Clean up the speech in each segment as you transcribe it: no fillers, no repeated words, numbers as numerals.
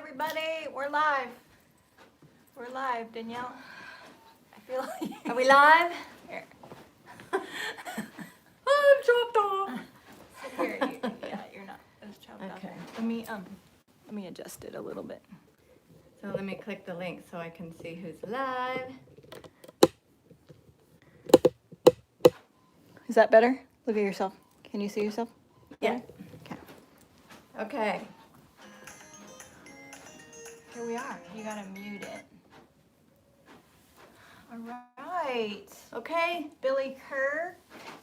everybody. We're live. We're live, Danielle. I feel like... Are we live? Here. I'm chopped off. Sit here. Yeah, you're not as chopped off. Okay. Let me adjust it a little bit. So let me click the link so I can see who's live. Is that better? Look at yourself. Can you see yourself? Yeah. Okay. Okay. Here we are. You gotta mute it. All right. Okay. Billy Kerr.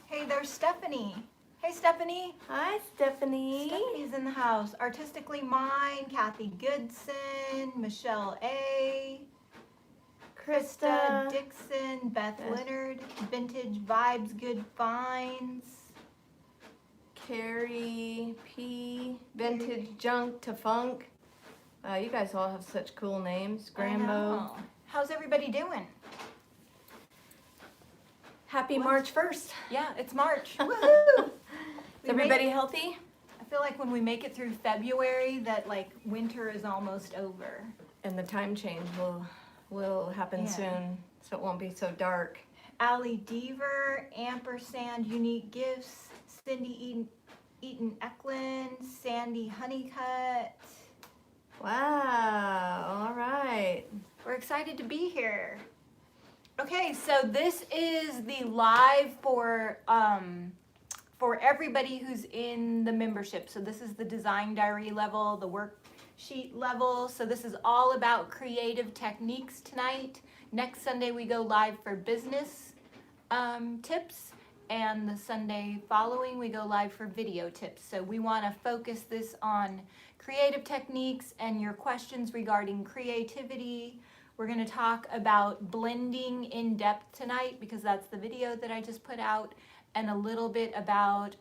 Hey, there's Stephanie. Hey, Stephanie. Hi, Stephanie. Stephanie's in the house. Artistically Mine, Kathy Goodson, Michelle A., Krista Dixon, Beth Leonard, Vintage Vibes, Good Finds, Carrie P. Vintage Junk to Funk. You guys all have such cool names. Grambo. How's everybody doing? Happy March 1st. Yeah, it's March. Woohoo! Is everybody healthy? I feel like when we make it through February that like winter is almost over. And the time change will happen soon, so it won't be so dark. Allie Deaver, Ampersand Unique Gifts, Cindy Eaton Eklund, Sandy Honeycutt. Wow, all right. We're excited to be here. Okay, so this is the live for everybody who's in the membership. So this is the design diary level, the worksheet level. So this is all about creative techniques tonight. Next Sunday we go live for business tips, and the Sunday following we go live for video tips. So we want to focus this on creative techniques and your questions regarding creativity. We're going to talk about blending in depth tonight because that's the video that I just put out, and a little bit about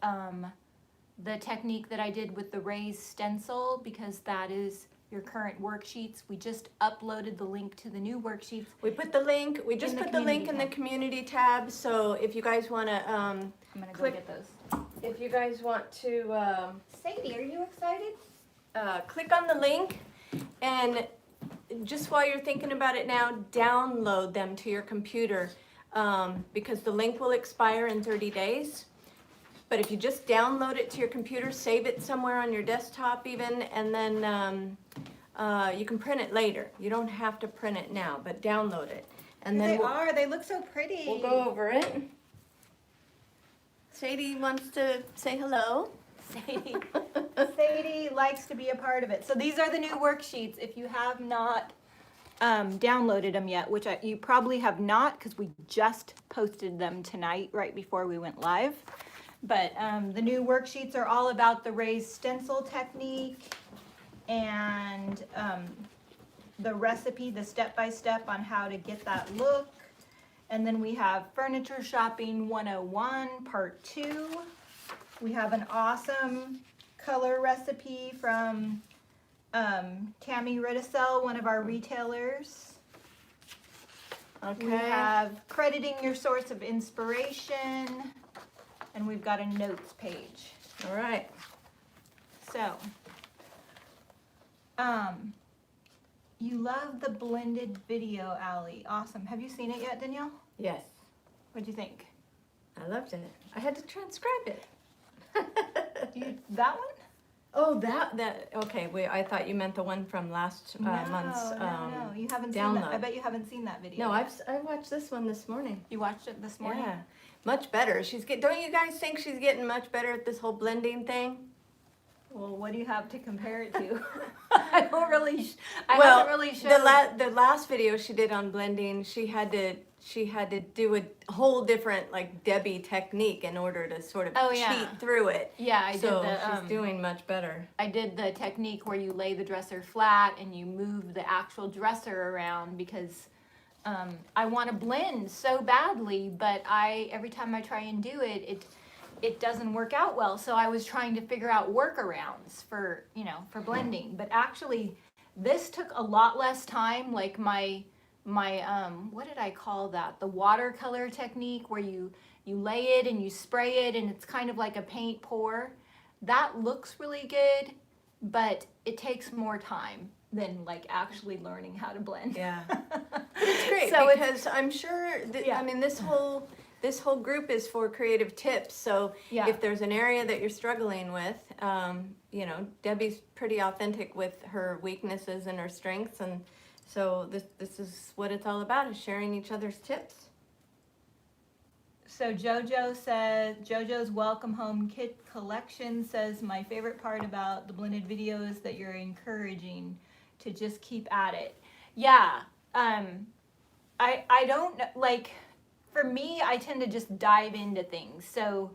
the technique that I did with the raised stencil because that is your current worksheets. We just uploaded the link to the new worksheets. We just put the link in the community tab, so if you guys want to I'm going to go get those. If you guys want to Sadie, are you excited? click on the link, and just while you're thinking about it now, download them to your computer because the link will expire in 30 days. But if you just download it to your computer, save it somewhere on your desktop even, and then you can print it later. You don't have to print it now, but download it. And then they look so pretty. we'll go over it. Sadie wants to say hello. Sadie likes to be a part of it. So these are the new worksheets. If you have not downloaded them yet, which you probably have not because we just posted them tonight right before we went live. But the new worksheets are all about the raised stencil technique and the recipe, the step-by-step on how to get that look. And then we have Furniture Shopping 101 Part 2. We have an awesome color recipe from Tammy Ridicell, one of our retailers. Okay. We have crediting your source of inspiration, and we've got a notes page. All right. So, you love the blended video, Allie. Awesome. Have you seen it yet, Danielle? Yes. What'd you think? I loved it. I had to transcribe it. That one? Oh, okay. Wait, I thought you meant the one from last month's No. You haven't seen download. that. I bet you haven't seen that video. No, I watched this one this morning. You watched it this morning? Yeah, much better. Don't you guys think she's getting much better at this whole blending thing? Well, what do you have to compare it to? I haven't really shown. The last video she did on blending, she had to do a whole different like Debi technique in order to sort of cheat through it. Yeah, she's doing much better. I did the technique where you lay the dresser flat and you move the actual dresser around because I want to blend so badly, but every time I try and do it, it doesn't work out well. So I was trying to figure out workarounds for blending. But actually, this took a lot less time. Like my what did I call that? The watercolor technique where you lay it and you spray it and it's kind of like a paint pour. That looks really good. but it takes more time than like actually learning how to blend. Yeah. But it's great So because I'm sure that, Yeah. I mean, this whole group is for creative tips. So Yeah. if there's an area that you're struggling with, you know, Debbie's pretty authentic with her weaknesses and her strengths, and so this is what it's all about, is sharing each other's tips. So JoJo says, JoJo's Welcome Home Kit Collection says, my favorite part about the blended video is that you're encouraging to just keep at it. Yeah, I don't, like, for me, I tend to just dive into things. So,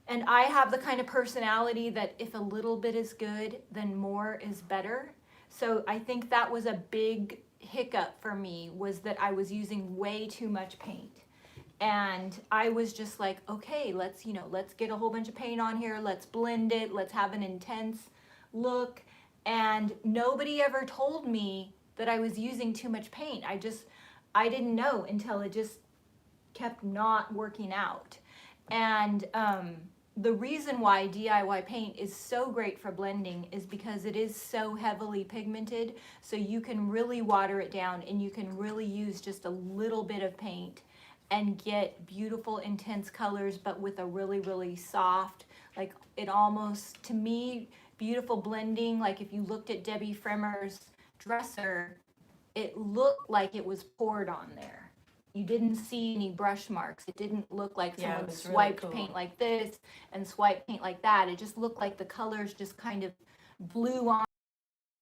and I have the kind of personality that if a little bit is good, then more is better. So I think that was a big hiccup for me, was that I was using way too much paint. And I was just like, okay, let's get a whole bunch of paint on here. Let's blend it. Let's have an intense look. And nobody ever told me that I was using too much paint. I didn't know until it just kept not working out. And the reason why DIY paint is so great for blending is because it is so heavily pigmented. So you can really water it down, and you can really use just a little bit of paint and get beautiful intense colors, but with a really, really soft, like, it almost, to me, beautiful blending. Like if you looked at Debbie Fremer's dresser, it looked like it was poured on there. You didn't see any brush marks. It didn't look like Yeah, it someone was really swiped cool. paint like this and swiped paint like that. It just looked like the colors just kind of blew on.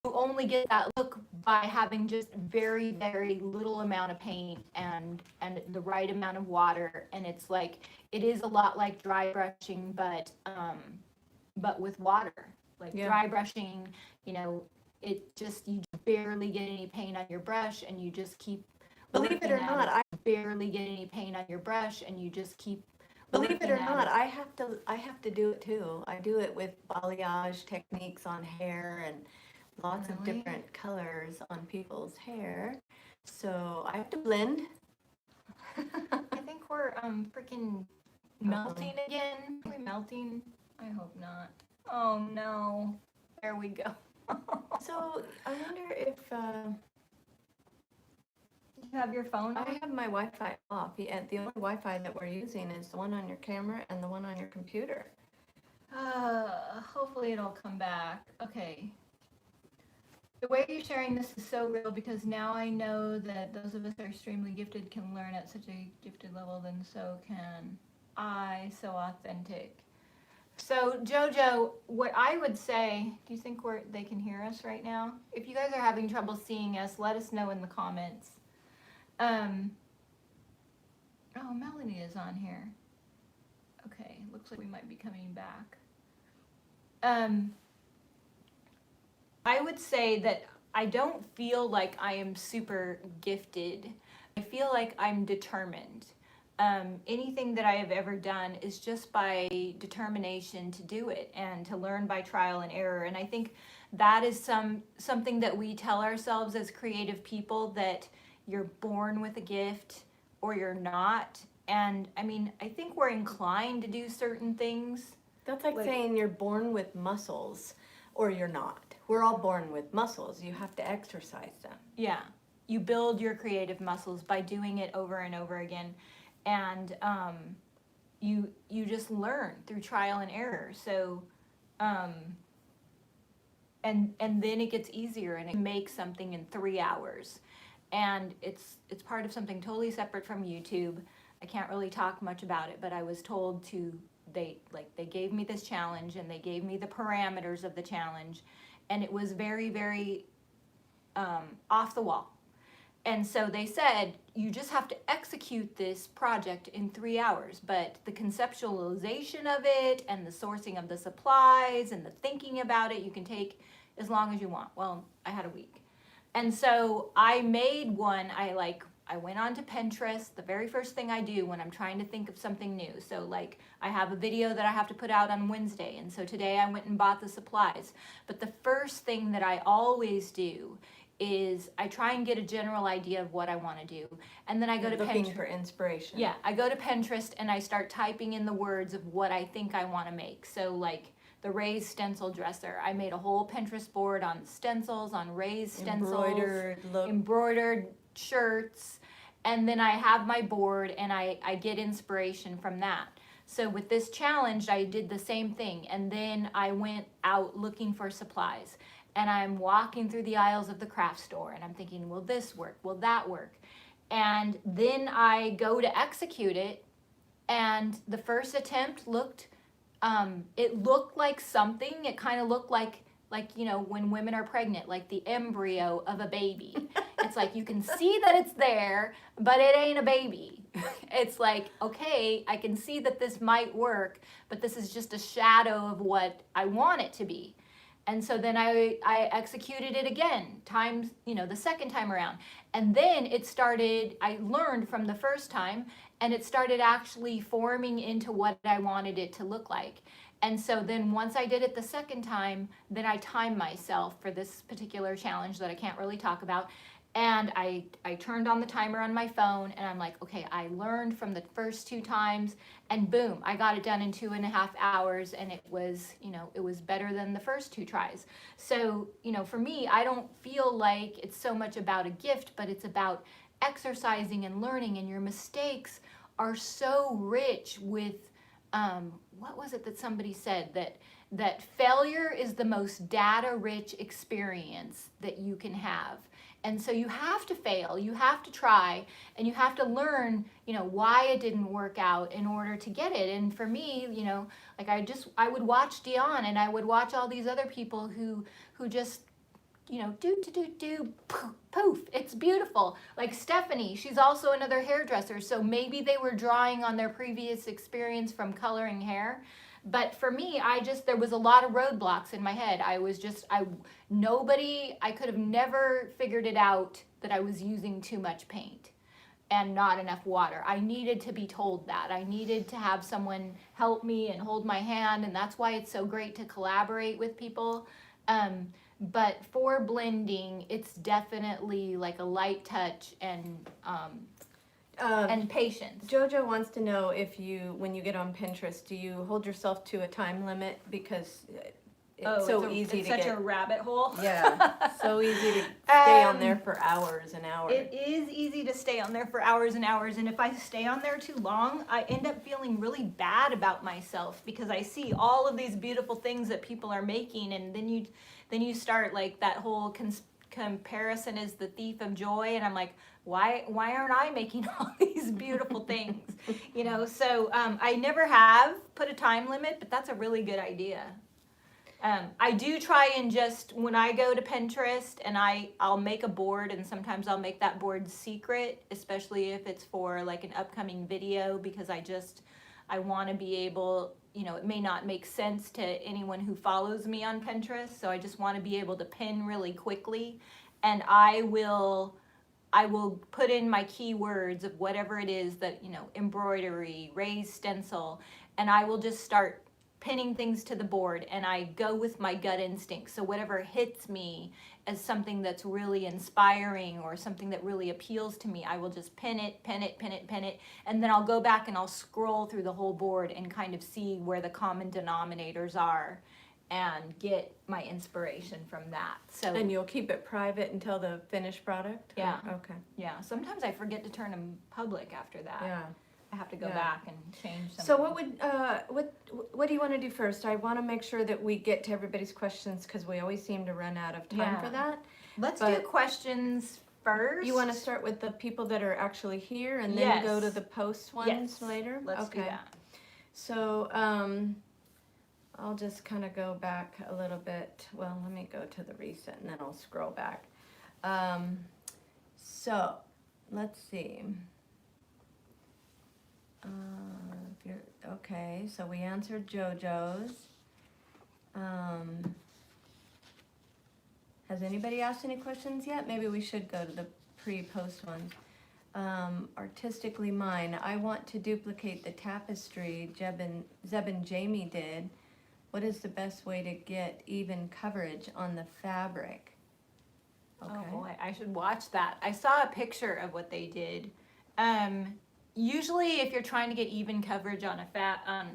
You only get that look by having just very, very little amount of paint and the right amount of water. And it's like, it is a lot like dry brushing, but with water. Like Yeah. dry brushing, you know, it just, you barely get any paint on your brush, and you just keep Believe it or working at not, I barely get any paint on your brush, and you just keep believe it or working at not, I have to do it too. I do it with balayage techniques on hair and lots of Really? different colors on people's hair. So I have to blend. I think we're freaking melting again. Are we melting? I hope not. Oh no. There we go. So I wonder if You have your phone I on? have my Wi-Fi off. The only Wi-Fi that we're using is the one on your camera and the one on your computer. Hopefully it'll come back. Okay. The way you're sharing this is so real, because now I know that those of us that are extremely gifted can learn at such a gifted level, then so can I. So authentic. So Jojo, what I would say, do you think they can hear us right now? If you guys are having trouble seeing us, let us know in the comments. Oh, Melanie is on here. Okay, looks like we might be coming back. I would say that I don't feel like I am super gifted. I feel like I'm determined. Anything that I have ever done is just by determination to do it and to learn by trial and error. And I think that is something that we tell ourselves as creative people, that you're born with a gift or you're not. And I mean, I think we're inclined to do certain things. That's like Like- saying you're born with muscles or you're not. We're all born with muscles. You have to exercise them. Yeah, you build your creative muscles by doing it over and over again, and you just learn through trial and error. So, and then it gets easier, and it makes something in 3 hours, and it's part of something totally separate from YouTube. I can't really talk much about it, but I was told they gave me this challenge, and they gave me the parameters of the challenge, and it was very, very off the wall. And so they said, you just have to execute this project in 3 hours, but the conceptualization of it and the sourcing of the supplies and the thinking about it, you can take as long as you want. Well, I had a week. And so I made one. I went on to Pinterest, the very first thing I do when I'm trying to think of something new. So like, I have a video that I have to put out on Wednesday, and so today I went and bought the supplies. But the first thing that I always do is I try and get a general idea of what I want to do. And then I go to Looking Pinterest. for inspiration. Yeah, I go to Pinterest and I start typing in the words of what I think I want to make. So like, the raised stencil dresser. I made a whole Pinterest board on stencils, on raised stencils, embroidered shirts, and then I have my board and I get inspiration from that. So with this challenge, I did the same thing, and then I went out looking for supplies, and I'm walking through the aisles of the craft store, and I'm thinking, will this work? Will that work? And then I go to execute it, and the first attempt looked, it looked like something. It kind of looked like when women are pregnant, like the embryo of a baby. It's like you can see that it's there, but it ain't a baby. It's like, okay, I can see that this might work, but this is just a shadow of what I want it to be. And so then I executed it again, the second time around. And then I learned from the first time, and it started actually forming into what I wanted it to look like. And so then once I did it the second time, then I timed myself for this particular challenge that I can't really talk about. And I turned on the timer on my phone, and I'm like, okay, I learned from the first 2 times, and boom, I got it done in 2.5 hours, and it was better than the first 2 tries. So, for me, I don't feel like it's so much about a gift, but it's about exercising and learning, and your mistakes are so rich with, what was it that somebody said? That failure is the most data-rich experience that you can have. And so you have to fail, you have to try, and you have to learn, why it didn't work out in order to get it. And for me, like I would watch Dion, and I would watch all these other people who just, do, poof, it's beautiful. Like Stephanie, she's also another hairdresser, so maybe they were drawing on their previous experience from coloring hair. But for me, there was a lot of roadblocks in my head. I could have never figured it out that I was using too much paint and not enough water. I needed to be told that. I needed to have someone help me and hold my hand, and that's why it's so great to collaborate with people. But for blending, it's definitely like a light touch and patience. Jojo wants to know if when you get on Pinterest, do you hold yourself to a time limit, because it's easy to get. It's such a rabbit hole. Yeah, so easy to stay on there for hours and hours. It is easy to stay on there for hours and hours, and if I stay on there too long, I end up feeling really bad about myself, because I see all of these beautiful things that people are making, and then you start like that whole comparison is the thief of joy, and I'm like, why aren't I making all these beautiful things? So I never have put a time limit, but that's a really good idea. I do try and just, when I go to Pinterest, and I'll make a board, and sometimes I'll make that board secret, especially if it's for like an upcoming video, because I want to be able, it may not make sense to anyone who follows me on Pinterest, so I just want to be able to pin really quickly, and I will put in my keywords of whatever it is that, embroidery, raised stencil, and I will just start pinning things to the board, and I go with my gut instinct. So whatever hits me as something that's really inspiring or something that really appeals to me, I will just pin it, and then I'll go back and I'll scroll through the whole board and kind of see where the common denominators are and get my inspiration from that. So, and you'll keep it private until the finished product? Yeah. Okay. Yeah, sometimes I forget to turn them public after that. Yeah. I have to go back and change something. So what do you want to do first? I want to make sure that we get to everybody's questions, because we always seem to run out of time for that. Let's do questions first. You want to start with the people that are actually here, and then go to the post ones later? Let's do that. So I'll just kind of go back a little bit. Well, let me go to the recent, and then I'll scroll back. So let's see. Okay, so we answered JoJo's. Has anybody asked any questions yet? Maybe we should go to the pre-post ones. Artistically Mine, I want to duplicate the tapestry Zeb and Jamie did. What is the best way to get even coverage on the fabric? Okay. Oh boy, I should watch that. I saw a picture of what they did. usually if you're trying to get even coverage on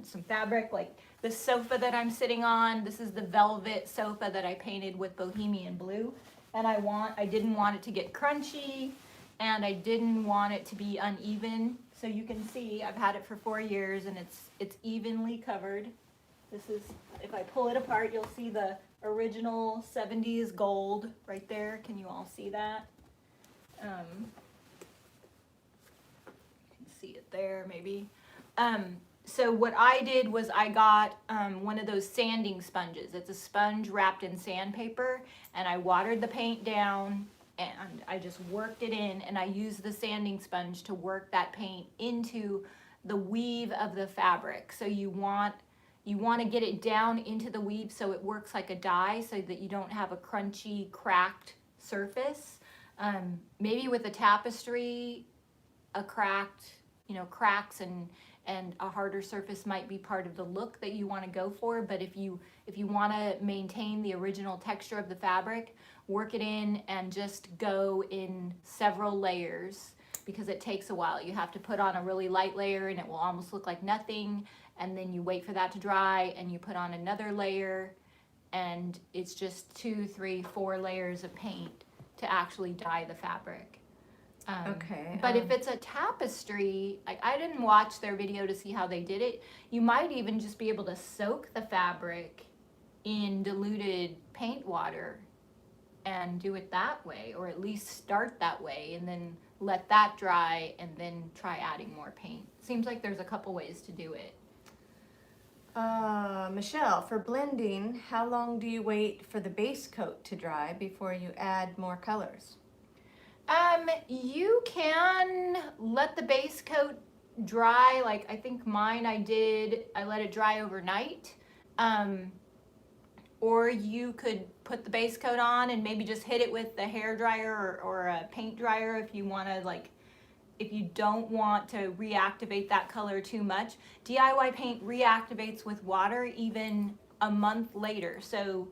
some fabric, like the sofa that I'm sitting on, this is the velvet sofa that I painted with bohemian blue, and I didn't want it to get crunchy, and I didn't want it to be uneven. So you can see I've had it for 4 years and it's evenly covered. This is, if I pull it apart, you'll see the original 70s gold right there. Can you all see that? You can see it there maybe. So what I did was I got one of those sanding sponges. It's a sponge wrapped in sandpaper, and I watered the paint down and I just worked it in, and I used the sanding sponge to work that paint into the weave of the fabric. So you want to get it down into the weave so it works like a die, so that you don't have a crunchy, cracked surface. Maybe with a tapestry, a cracked, cracks and a harder surface might be part of the look that you want to go for. But if you want to maintain the original texture of the fabric, work it in and just go in several layers, because it takes a while. You have to put on a really light layer and it will almost look like nothing, and then you wait for that to dry and you put on another layer, and it's just 2, 3, 4 layers of paint to actually dye the fabric. Okay. But if it's a tapestry, like, I didn't watch their video to see how they did it. You might even just be able to soak the fabric in diluted paint water and do it that way, or at least start that way and then let that dry and then try adding more paint. Seems like there's a couple ways to do it. Michelle, for blending, how long do you wait for the base coat to dry before you add more colors? You can let the base coat dry. Like, I think mine I let it dry overnight. Or you could put the base coat on and maybe just hit it with the hair dryer or a paint dryer if you want to, if you don't want to reactivate that color too much. DIY paint reactivates with water even a month later. So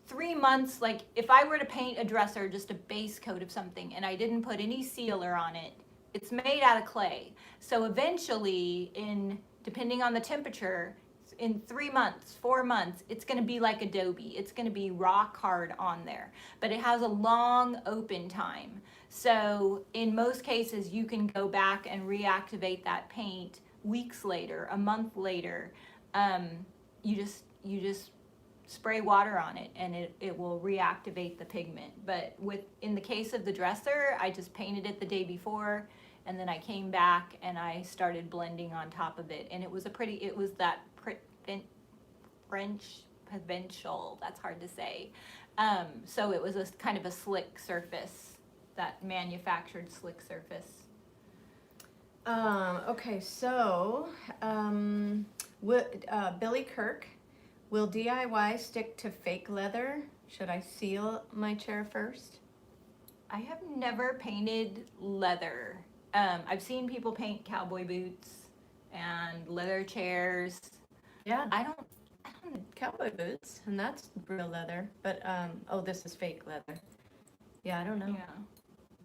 3 months, like if I were to paint a dresser, just a base coat of something, and I didn't put any sealer on it, it's made out of clay. So eventually, depending on the temperature, in 3 months, 4 months, it's going to be like Adobe. It's going to be rock hard on there, but it has a long open time. So in most cases, you can go back and reactivate that paint weeks later, a month later. You just spray water on it and it will reactivate the pigment. But in the case of the dresser, I just painted it the day before, and then I came back and I started blending on top of it, and it was that French provincial, that's hard to say. So it was a kind of a slick surface, that manufactured slick surface. Okay, so Billy Kirk, will DIY stick to fake leather? Should I seal my chair first? I have never painted leather. I've seen people paint cowboy boots and leather chairs. Yeah, I don't cowboy boots, and that's real leather. But oh, this is fake leather. Yeah, I don't know. Yeah,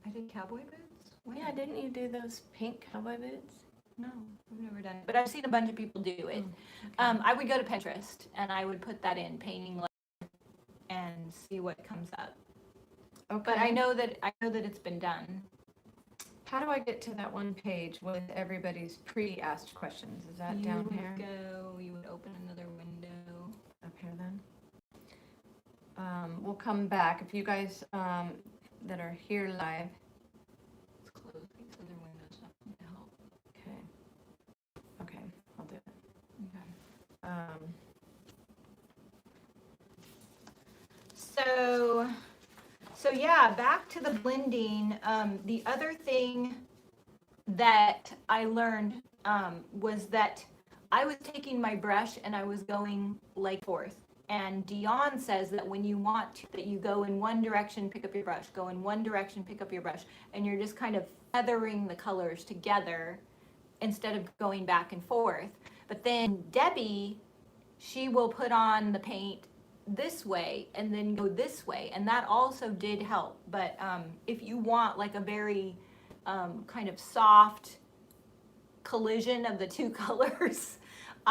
I did cowboy boots. When? Yeah, didn't you do those pink cowboy boots? No, I've never done it, but I've seen a bunch of people do it. Okay. I would go to Pinterest and I would put that in, painting leather, and see what comes up. Okay. But I know that it's been done. How do I get to that one page with everybody's pre-asked questions? Is that down here? You would open another window. Up here then. We'll come back. If you guys that are here live. Let's close these other windows up to help. Okay, I'll do it. Okay. Um, So yeah, back to the blending. The other thing that I learned was that I was taking my brush and I was going like forth. And Dion says that when you want to, that you go in one direction, pick up your brush, go in one direction, pick up your brush, and you're just kind of feathering the colors together instead of going back and forth. But then Debi, she will put on the paint this way and then go this way, and that also did help. But if you want like a very kind of soft collision of the two colors.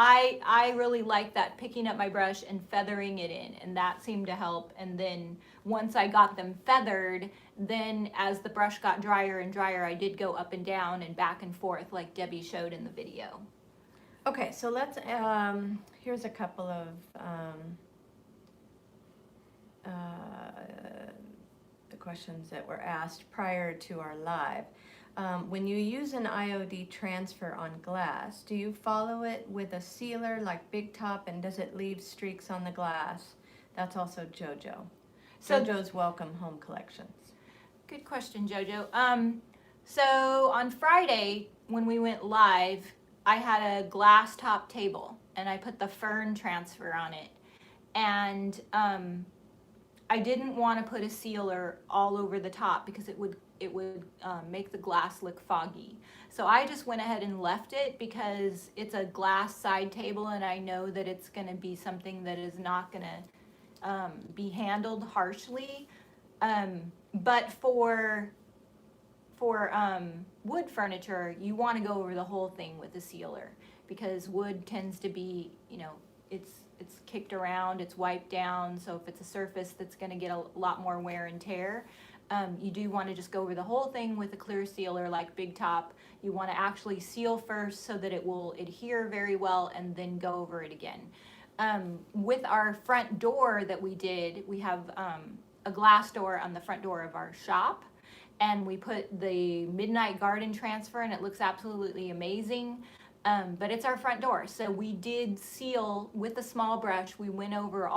I really like that, picking up my brush and feathering it in, and that seemed to help. And then once I got them feathered, then as the brush got drier and drier, I did go up and down and back and forth like Debbie showed in the video. Okay, so let's, here's a couple of the questions that were asked prior to our live. When you use an IOD transfer on glass, do you follow it with a sealer like Big Top, and does it leave streaks on the glass? That's also JoJo. So JoJo's Welcome Home Collections. good question, JoJo. So on Friday when we went live, I had a glass top table and I put the fern transfer on it, and I didn't want to put a sealer all over the top because it would make the glass look foggy. So I just went ahead and left it because it's a glass side table and I know that it's going to be something that is not going to be handled harshly. But for wood furniture, you want to go over the whole thing with a sealer because wood tends to be, it's kicked around, it's wiped down. So if it's a surface that's going to get a lot more wear and tear, you do want to just go over the whole thing with a clear sealer like Big Top. You want to actually seal first so that it will adhere very well and then go over it again. With our front door that we did, we have a glass door on the front door of our shop, and we put the Midnight Garden transfer and it looks absolutely amazing. But it's our front door. So we did seal with a small brush. We went over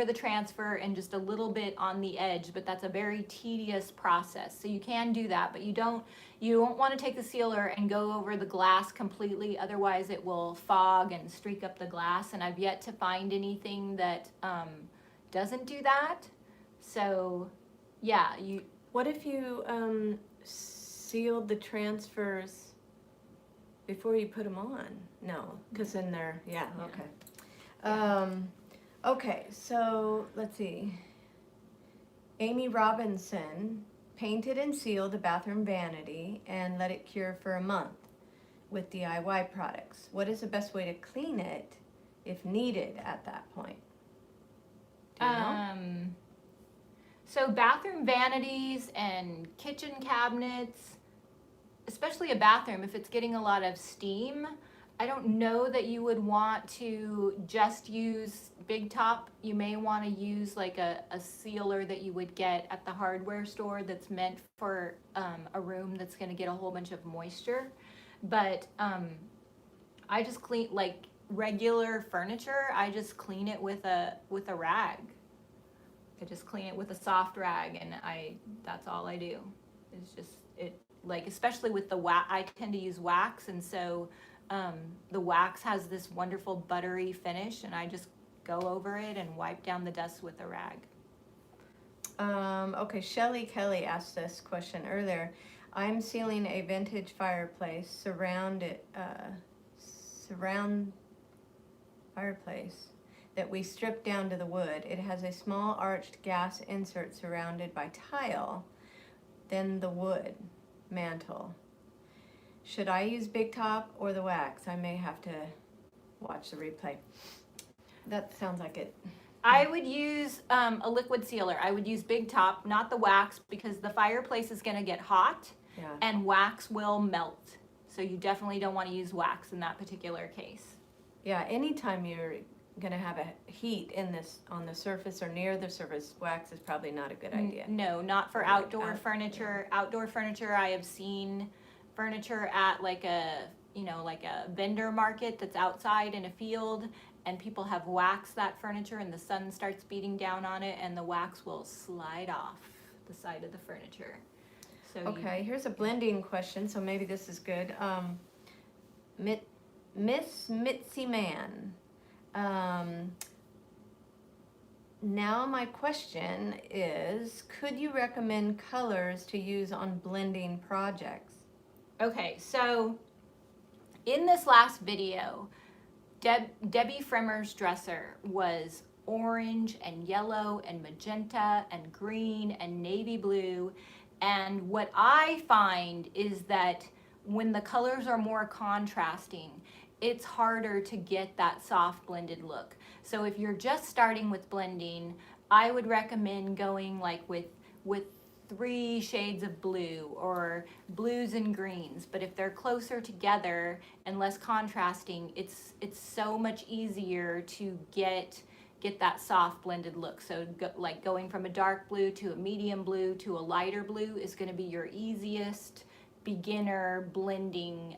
the transfer and just a little bit on the edge, but that's a very tedious process. So you can do that, but you don't want to take the sealer and go over the glass completely. Otherwise it will fog and streak up the glass. And I've yet to find anything that doesn't do that. So yeah, What if you sealed the transfers before you put them on? No, because then they're, yeah, okay. Yeah. Okay, so let's see. Amy Robinson painted and sealed a bathroom vanity and let it cure for a month with DIY products. What is the best way to clean it if needed at that point? Do you know? So bathroom vanities and kitchen cabinets, especially a bathroom, if it's getting a lot of steam, I don't know that you would want to just use Big Top. You may want to use like a sealer that you would get at the hardware store that's meant for a room that's going to get a whole bunch of moisture. But I just clean, like regular furniture, I just clean it with a rag. I just clean it with a soft rag, and that's all I do. It's just it, like, especially with the wax, I tend to use wax, and so the wax has this wonderful buttery finish, and I just go over it and wipe down the dust with a rag. Okay, Shelly Kelly asked this question earlier. I'm sealing a vintage fireplace, surround fireplace that we stripped down to the wood. It has a small arched gas insert surrounded by tile, then the wood mantle. Should I use Big Top or the wax? I may have to watch the replay. That sounds like it. I would use a liquid sealer. I would use Big Top, not the wax, because the fireplace is going to get hot, Yeah. and wax will melt. So you definitely don't want to use wax in that particular case. Yeah, anytime you're gonna have a heat in this on the surface or near the surface, wax is probably not a good idea. No, not for outdoor furniture. Yeah. Outdoor furniture, I have seen furniture at like a vendor market that's outside in a field, and people have waxed that furniture and the sun starts beating down on it and the wax will slide off the side of the furniture. So Okay, here's a blending question, so maybe this is good. Miss Mitzi Man. Now my question is, could you recommend colors to use on blending projects? Okay, so in this last video, Debbie Fremer's dresser was orange and yellow and magenta and green and navy blue. And what I find is that when the colors are more contrasting, it's harder to get that soft blended look. So if you're just starting with blending, I would recommend going like with 3 shades of blue or blues and greens. But if they're closer together and less contrasting, it's so much easier to get that soft blended look. So like going from a dark blue to a medium blue to a lighter blue is going to be your easiest beginner blending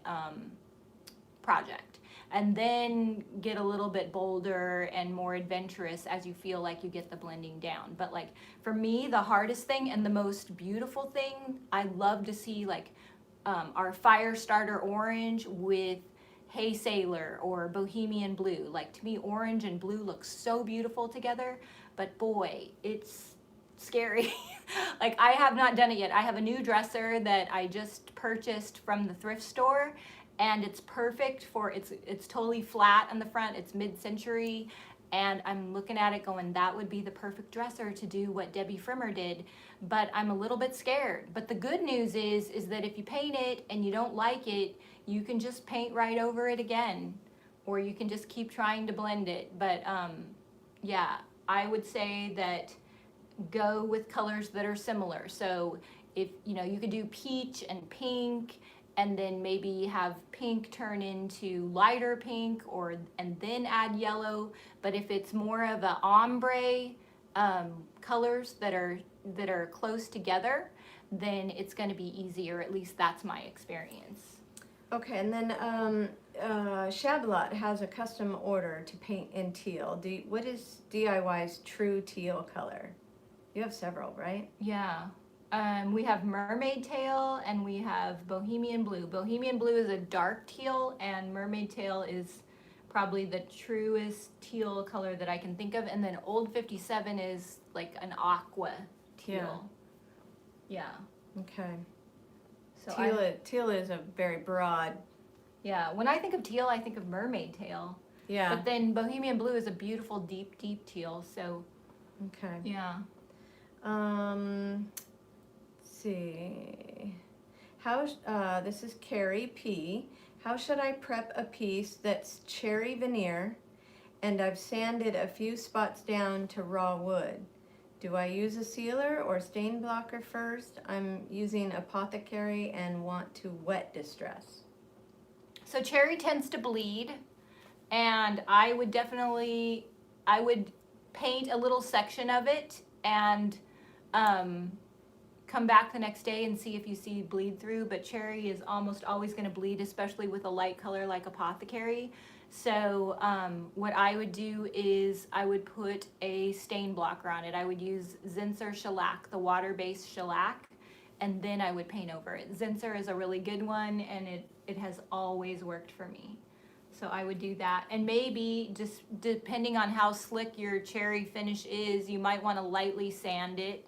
project. And then get a little bit bolder and more adventurous as you feel like you get the blending down. But like for me, the hardest thing and the most beautiful thing, I love to see like our fire starter orange with Hey Sailor or Bohemian Blue. Like to me, orange and blue look so beautiful together, but boy, it's scary. Like I have not done it yet. I have a new dresser that I just purchased from the thrift store, and it's perfect for, it's totally flat on the front, it's mid-century, and I'm looking at it going, that would be the perfect dresser to do what Debbie Frimmer did, but I'm a little bit scared. But the good news is that if you paint it and you don't like it, you can just paint right over it again, or you can just keep trying to blend it. But yeah, I would say that go with colors that are similar. So if, you could do peach and pink, and then maybe have pink turn into lighter pink, and then add yellow. But if it's more of a ombre colors that are close together, then it's going to be easier. At least that's my experience. Okay, and then Shablot has a custom order to paint in teal. What is DIY's true teal color? You have several, right? Yeah. We have mermaid tail and we have bohemian blue. Bohemian blue is a dark teal, and mermaid tail is probably the truest teal color that I can think of. And then Old 57 is like an aqua teal. Yeah. Okay. So teal is a very broad. Yeah. When I think of teal, I think of mermaid tail. Yeah. But then bohemian blue is a beautiful deep, deep teal. So. Okay. Yeah. See, this is Carrie P. How should I prep a piece that's cherry veneer and I've sanded a few spots down to raw wood? Do I use a sealer or stain blocker first? I'm using apothecary and want to wet distress. So cherry tends to bleed, and I would paint a little section of it and come back the next day and see if you see bleed through. But cherry is almost always going to bleed, especially with a light color like apothecary. So what I would do is I would put a stain blocker on it. I would use Zinsser shellac, the water-based shellac, and then I would paint over it. Zinsser is a really good one, and it has always worked for me. So I would do that. And maybe just depending on how slick your cherry finish is, you might want to lightly sand it.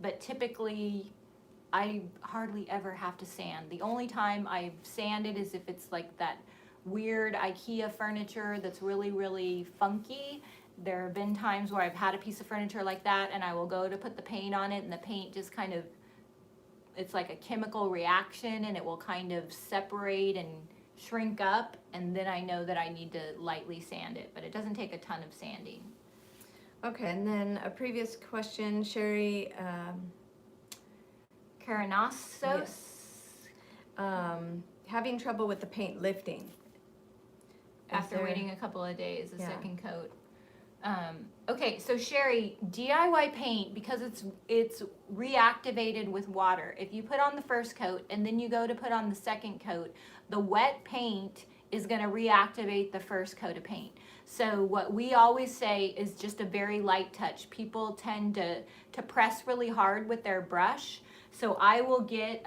But typically, I hardly ever have to sand. The only time I've sanded is if it's like that weird IKEA furniture that's really, really funky. There have been times where I've had a piece of furniture like that, and I will go to put the paint on it, and the paint just kind of, it's like a chemical reaction, and it will kind of separate and shrink up, and then I know that I need to lightly sand it, but it doesn't take a ton of sanding. Okay, and then a previous question, Sherry. Caranasos? Yes. Having trouble with the paint lifting. After waiting a couple of days, a second coat. Okay, so Sherry, DIY paint, because it's reactivated with water. If you put on the first coat and then you go to put on the second coat, the wet paint is going to reactivate the first coat of paint. So what we always say is just a very light touch. People tend to press really hard with their brush. So I will get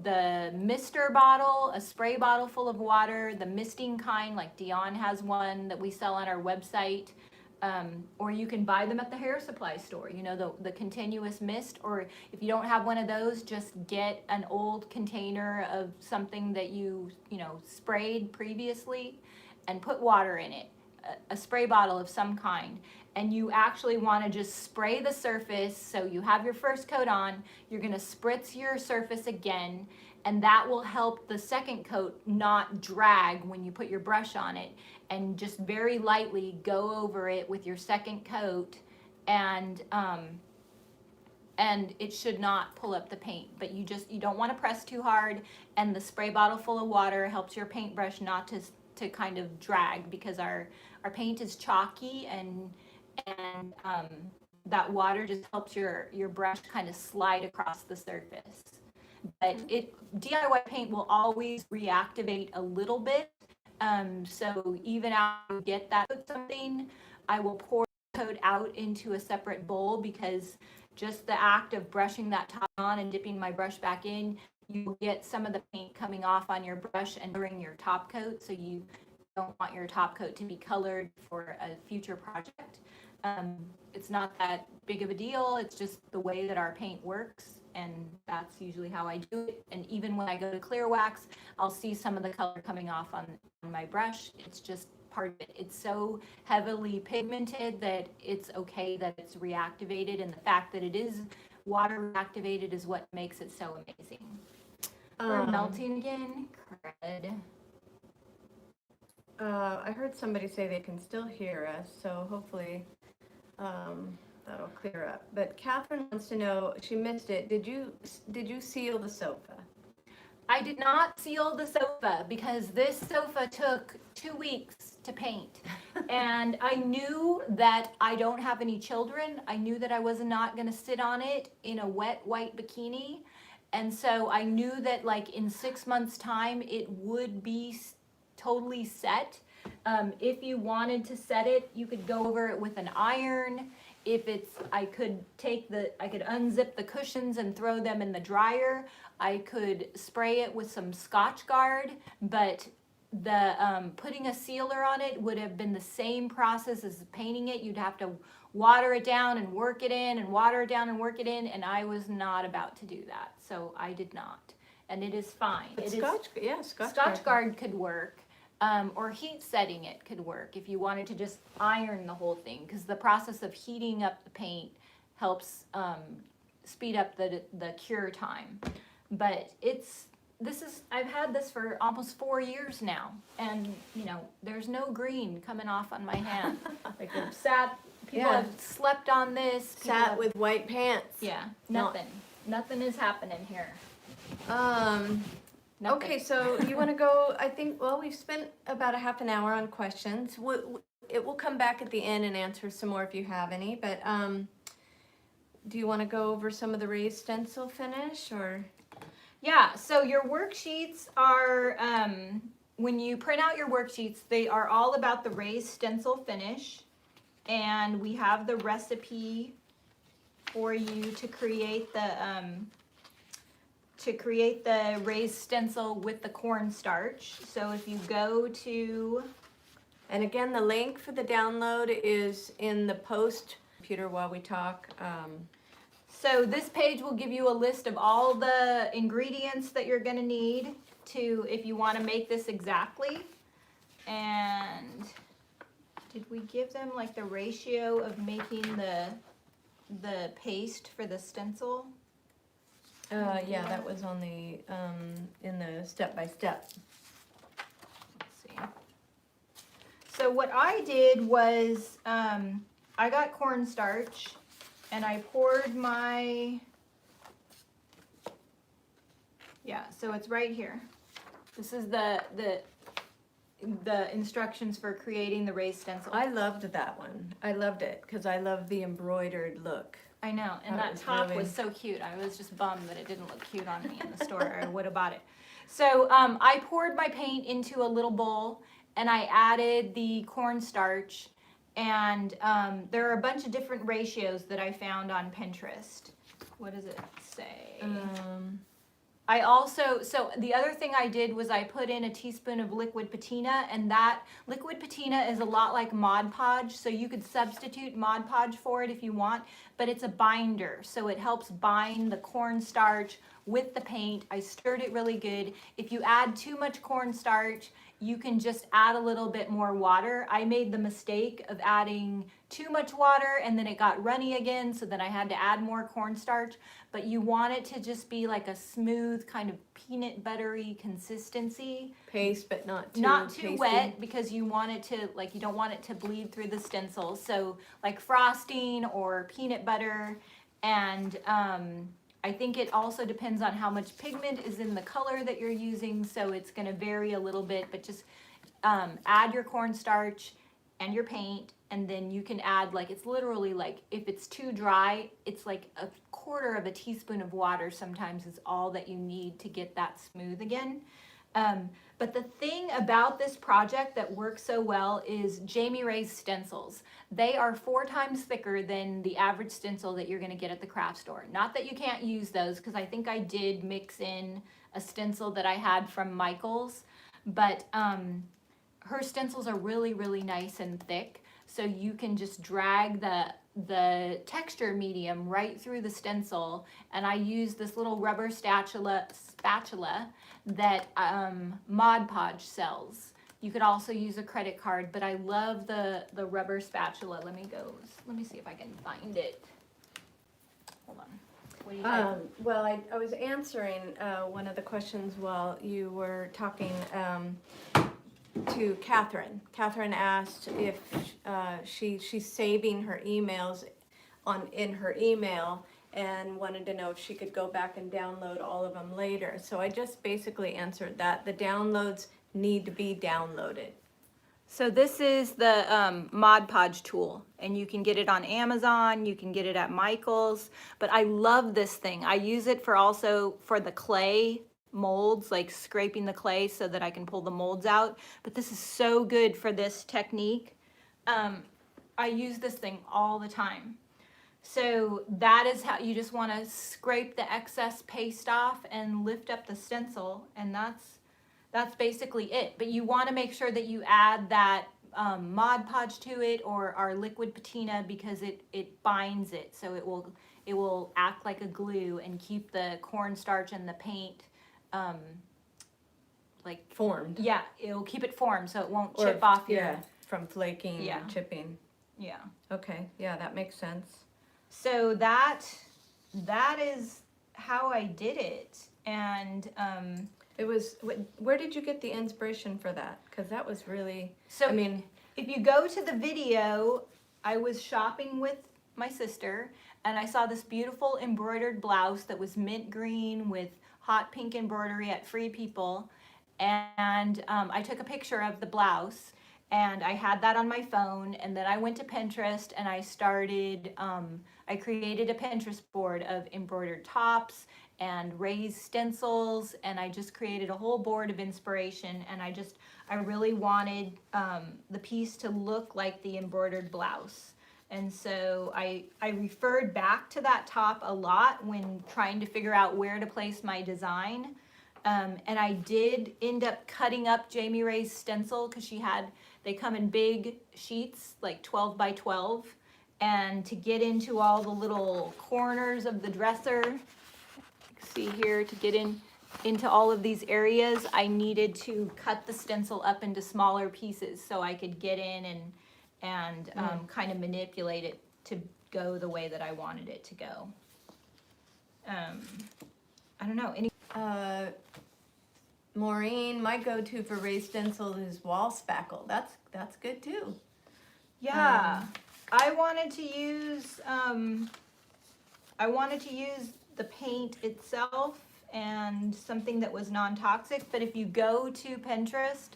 the mister bottle, a spray bottle full of water, the misting kind, like Dion has one that we sell on our website. Or you can buy them at the hair supply store, the continuous mist. Or if you don't have one of those, just get an old container of something that you sprayed previously and put water in it, a spray bottle of some kind. and you actually want to just spray the surface. So you have your first coat on, you're going to spritz your surface again, and that will help the second coat not drag when you put your brush on it, and just very lightly go over it with your second coat, and it should not pull up the paint. But you don't want to press too hard, and the spray bottle full of water helps your paintbrush not to kind of drag, because our paint is chalky, and that water just helps your brush kind of slide across the surface. But DIY paint will always reactivate a little bit. So even after you get that something, I will pour the coat out into a separate bowl, because just the act of brushing that top on and dipping my brush back in, you will get some of the paint coming off on your brush and coloring your top coat. So you don't want your top coat to be colored for a future project. It's not that big of a deal. It's just the way that our paint works, and that's usually how I do it. And even when I go to clear wax, I'll see some of the color coming off on my brush. It's just part of it. It's so heavily pigmented that it's okay that it's reactivated, and the fact that it is water reactivated is what makes it so amazing. We're melting again. Crud. I heard somebody say they can still hear us, so hopefully that'll clear up. But Catherine wants to know, she missed it. Did you seal the sofa? I did not seal the sofa, because this sofa took 2 weeks to paint. And I knew that I don't have any children. I knew that I was not going to sit on it in a wet white bikini. And so I knew that like in 6 months' time, it would be totally set. If you wanted to set it, you could go over it with an iron. I could unzip the cushions and throw them in the dryer. I could spray it with some Scotch Guard, but the putting a sealer on it would have been the same process as painting it. You'd have to water it down and work it in, and water it down and work it in, and I was not about to do that, so I did not. And it is fine. But Scotch Guard could work. Or heat setting it could work if you wanted to just iron the whole thing, because the process of heating up the paint helps speed up the cure time. But I've had this for almost 4 years now, and there's no green coming off on my hand. Like people have slept on this. Sat with white pants. Yeah, nothing is happening here. Nothing. Okay, so you want to go, I think, well, we've spent about a half an hour on questions. It will come back at the end and answer some more if you have any, but do you want to go over some of the raised stencil finish, or? Yeah, so your worksheets are, when you print out your worksheets, they are all about the raised stencil finish, and we have the recipe for you to create the raised stencil with the cornstarch. So if you go to... And again, the link for the download is in the post computer while we talk. So this page will give you a list of all the ingredients that you're going to need if you want to make this exactly. And did we give them like the ratio of making the paste for the stencil? Yeah, that was on the in the step-by-step. Let's see. So what I did was I got cornstarch, and I poured so it's right here. This is the instructions for creating the raised stencil. I loved that one. I loved it because I love the embroidered look. I know, and that top was so cute. I was just bummed that it didn't look cute on me in the store. I would have bought it. So I poured my paint into a little bowl, and I added the cornstarch, and there are a bunch of different ratios that I found on Pinterest. What does it say? So the other thing I did was I put in a teaspoon of liquid patina, and that liquid patina is a lot like Mod Podge, so you could substitute Mod Podge for it if you want, but it's a binder, so it helps bind the cornstarch with the paint. I stirred it really good. If you add too much cornstarch, you can just add a little bit more water. I made the mistake of adding too much water and then it got runny again, so then I had to add more cornstarch. But you want it to just be like a smooth kind of peanut buttery consistency. Paste, but not too pasty. Wet, because you want it to, like, you don't want it to bleed through the stencil. So like frosting or peanut butter. And I think it also depends on how much pigment is in the color that you're using, so it's going to vary a little bit, but just add your cornstarch and your paint, and then you can add, like, it's literally like, if it's too dry, it's like a quarter of a teaspoon of water sometimes is all that you need to get that smooth again. But the thing about this project that works so well is Jamie Ray's stencils. They are 4 times thicker than the average stencil that you're going to get at the craft store. Not that you can't use those, because I think I did mix in a stencil that I had from Michael's, but her stencils are really, really nice and thick, so you can just drag the texture medium right through the stencil. And I use this little rubber spatula that Mod Podge sells. You could also use a credit card, but I love the rubber spatula. Let me see if I can find it. Hold on. What do you think? Well, I was answering one of the questions while you were talking to Catherine. Catherine asked if she's saving her emails in her email, and wanted to know if she could go back and download all of them later. So I just basically answered that. The downloads need to be downloaded. So this is the Mod Podge tool, and you can get it on Amazon, you can get it at Michael's, but I love this thing. I use it also for the clay molds, like scraping the clay so that I can pull the molds out, but this is so good for this technique. I use this thing all the time. So that is how you just want to scrape the excess paste off and lift up the stencil, and that's basically it. But you want to make sure that you add that Mod Podge to it, or our liquid patina, because it binds it, so it will act like a glue and keep the cornstarch and the paint like Formed. Yeah, it'll keep it formed so it won't chip off your from flaking Yeah. and chipping. yeah. Okay, yeah, that makes sense. So that is how I did it, and It was, where did you get the inspiration for that? Because that was really, so I mean, if you go to the video, I was shopping with my sister, and I saw this beautiful embroidered blouse that was mint green with hot pink embroidery at Free People, and I took a picture of the blouse, and I had that on my phone, and then I went to Pinterest and I started, I created a Pinterest board of embroidered tops and raised stencils, and I just created a whole board of inspiration, and I really wanted the piece to look like the embroidered blouse. And so I referred back to that top a lot when trying to figure out where to place my design. And I did end up cutting up Jamie Ray's stencil, because they come in big sheets, like 12 by 12. And to get into all the little corners of the dresser, see here, to get into all of these areas, I needed to cut the stencil up into smaller pieces so I could get in and kind of manipulate it to go the way that I wanted it to go. I don't know. Maureen, my go-to for raised stencils is wall spackle. That's good too. Yeah, I wanted to use the paint itself and something that was non-toxic. But if you go to Pinterest,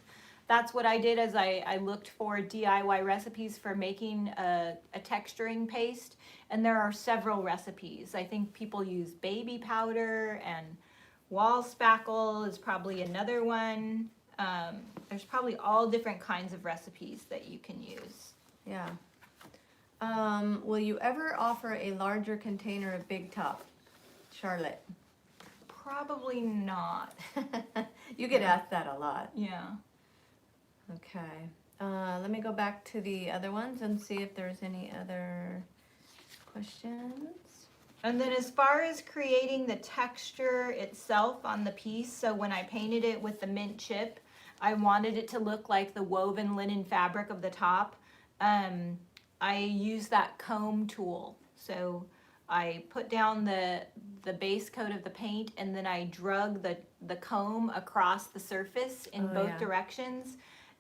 that's what I did, as I looked for DIY recipes for making a texturing paste, and there are several recipes. I think people use baby powder, and wall spackle is probably another one. There's probably all different kinds of recipes that you can use. Yeah. Will you ever offer a larger container of Big Top, Charlotte? Probably not. You get asked that a lot. Yeah. Okay. Let me go back to the other ones and see if there's any other questions. And then as far as creating the texture itself on the piece, so when I painted it with the mint chip, I wanted it to look like the woven linen fabric of the top. I used that comb tool. So I put down the base coat of the paint, and then I drug the comb across the surface in both directions.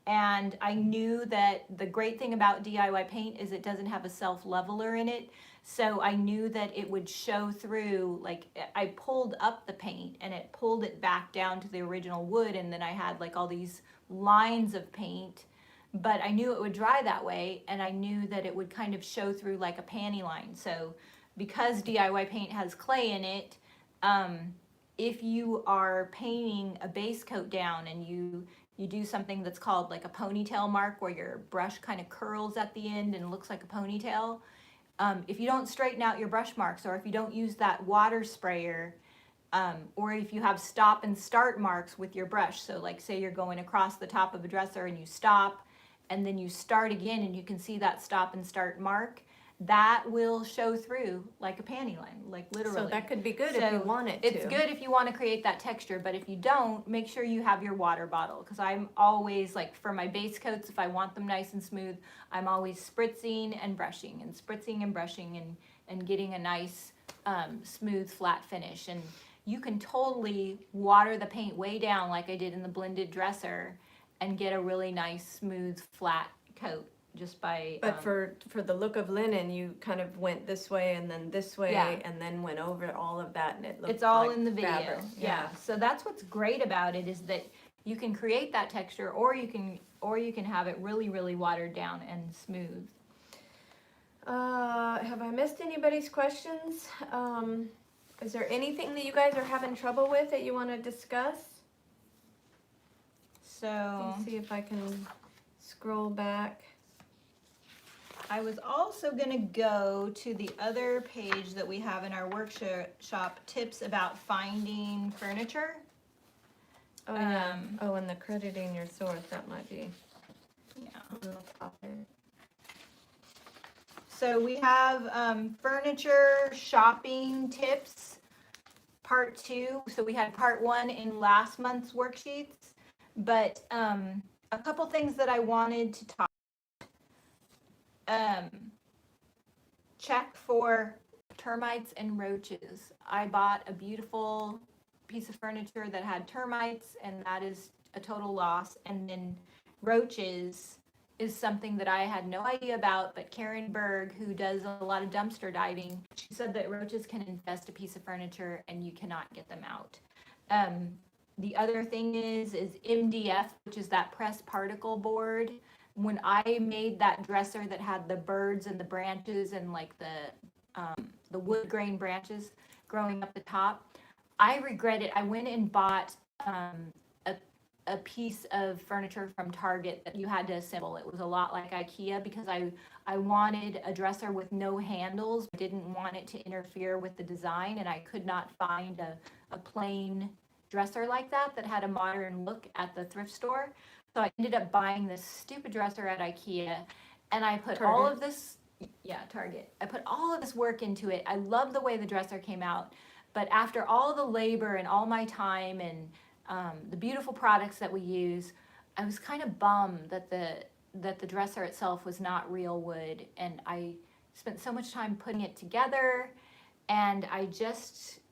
And I knew that the great thing about DIY paint is it doesn't have a self-leveler in it. So I knew that it would show through, like I pulled up the paint and it pulled it back down to the original wood, and then I had like all these lines of paint, but I knew it would dry that way, and I knew that it would kind of show through like a panty line. So because DIY paint has clay in it, if you are painting a base coat down and you do something that's called like a ponytail mark, where your brush kind of curls at the end and looks like a ponytail, if you don't straighten out your brush marks, or if you don't use that water sprayer, or if you have stop and start marks with your brush, so like say you're going across the top of a dresser and you stop and then you start again and you can see that stop and start mark, that will show through like a panty line, like literally. So that could be good if you want it to. It's good if you want to create that texture, but if you don't, make sure you have your water bottle, because I'm always like, for my base coats, if I want them nice and smooth, I'm always spritzing and brushing and spritzing and brushing and getting a nice smooth flat finish. And you can totally water the paint way down like I did in the blended dresser and get a really nice smooth flat coat just by But for the look of linen, you kind of went this way and then this way, and then went over all of that, and it looked it's all like in the video. fabric. Yeah. So that's what's great about it, is that you can create that texture, or you can have it really, really watered down and smooth. Have I missed anybody's questions? Is there anything that you guys are having trouble with that you want to discuss? So Let me see if I can scroll back. I was also going to go to the other page that we have in our workshop, tips about finding furniture. Oh, yeah. And the crediting your source, that might be Yeah. a little topic. So we have furniture shopping tips, part 2. So we had part 1 in last month's worksheets, but a couple things that I wanted to talk. Check for termites and roaches. I bought a beautiful piece of furniture that had termites, and that is a total loss. And then roaches is something that I had no idea about, but Karen Berg, who does a lot of dumpster diving, she said that roaches can infest a piece of furniture and you cannot get them out. The other thing is MDF, which is that pressed particle board. When I made that dresser that had the birds and the branches and like the wood grain branches growing up the top, I regret it. I went and bought a piece of furniture from Target that you had to assemble. It was a lot like IKEA, because I wanted a dresser with no handles. I didn't want it to interfere with the design, and I could not find a plain dresser like that had a modern look at the thrift store. So I ended up buying this stupid dresser at IKEA, and I put Target. all of this, Target. I put all of this work into it. I love the way the dresser came out, but after all the labor and all my time and the beautiful products that we use, I was kind of bummed that the dresser itself was not real wood, and I spent so much time putting it together, and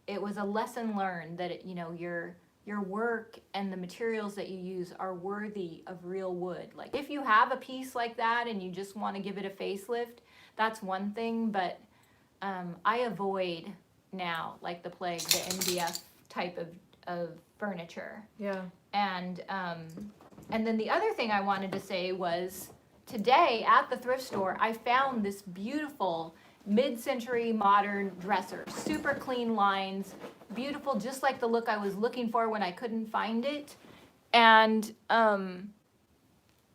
it was a lesson learned that your work and the materials that you use are worthy of real wood. Like if you have a piece like that and you just want to give it a facelift, that's one thing, but I avoid now, like the plague, the MDF type of furniture. Yeah. And then the other thing I wanted to say was, today at the thrift store, I found this beautiful mid-century modern dresser, super clean lines, beautiful, just like the look I was looking for when I couldn't find it. And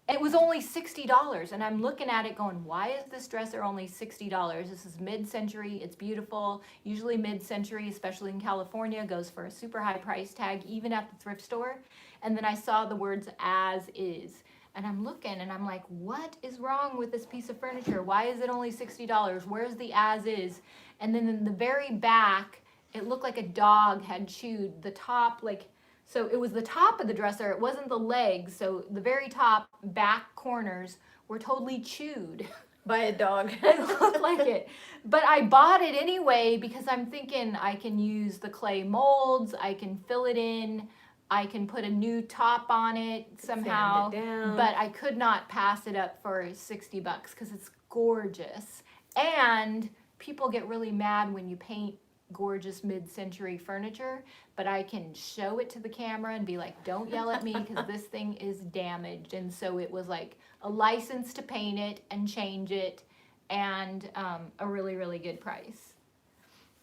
it was only $60, and I'm looking at it going, why is this dresser only $60? This is mid-century, it's beautiful. Usually mid-century, especially in California, goes for a super high price tag, even at the thrift store. And then I saw the words "as is," and I'm looking and I'm like, what is wrong with this piece of furniture? Why is it only $60? Where's the "as is"? And then in the very back, it looked like a dog had chewed the top, like So it was the top of the dresser, it wasn't the legs. So the very top back corners were totally chewed. By a dog. It looked like it. But I bought it anyway because I'm thinking I can use the clay molds, I can fill it in, I can put a new top on it somehow. Sand it down. But I could not pass it up for $60 because it's gorgeous. And people get really mad when you paint gorgeous mid-century furniture, but I can show it to the camera and be like, don't yell at me because this thing is damaged. And so it was like a license to paint it and change it, and a really, really good price.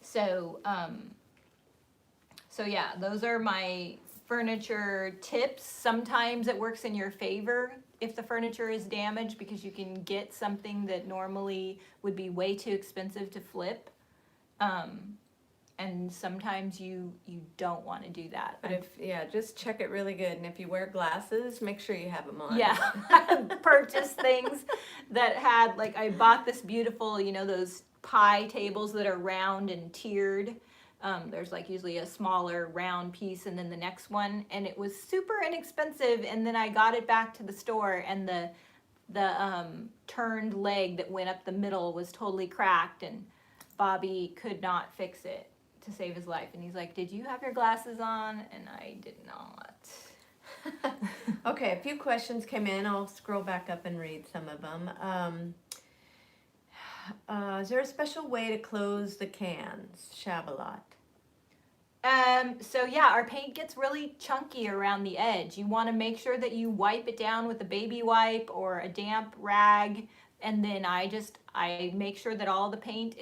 So yeah, those are my furniture tips. Sometimes it works in your favor if the furniture is damaged because you can get something that normally would be way too expensive to flip. And sometimes you don't want to do that. But just check it really good. And if you wear glasses, make sure you have them on. Yeah, I purchased things that had, like, I bought this beautiful, those pie tables that are round and tiered. There's like usually a smaller round piece and then the next one, and it was super inexpensive. And then I got it back to the store, and the turned leg that went up the middle was totally cracked, and Bobby could not fix it to save his life. And he's like, did you have your glasses on? And I did not. Okay, a few questions came in. I'll scroll back up and read some of them. Is there a special way to close the cans? Shabalot. So yeah, our paint gets really chunky around the edge. You want to make sure that you wipe it down with a baby wipe or a damp rag, and then I make sure that all the paint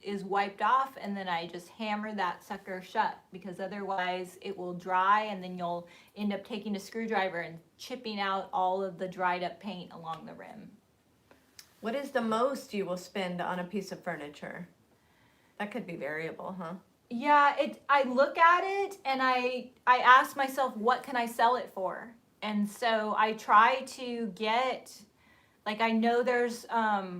is wiped off, and then I just hammer that sucker shut, because otherwise it will dry, and then you'll end up taking a screwdriver and chipping out all of the dried up paint along the rim. What is the most you will spend on a piece of furniture? That could be variable, huh? Yeah, I look at it and I ask myself, what can I sell it for? And so I try to get, like, I know there's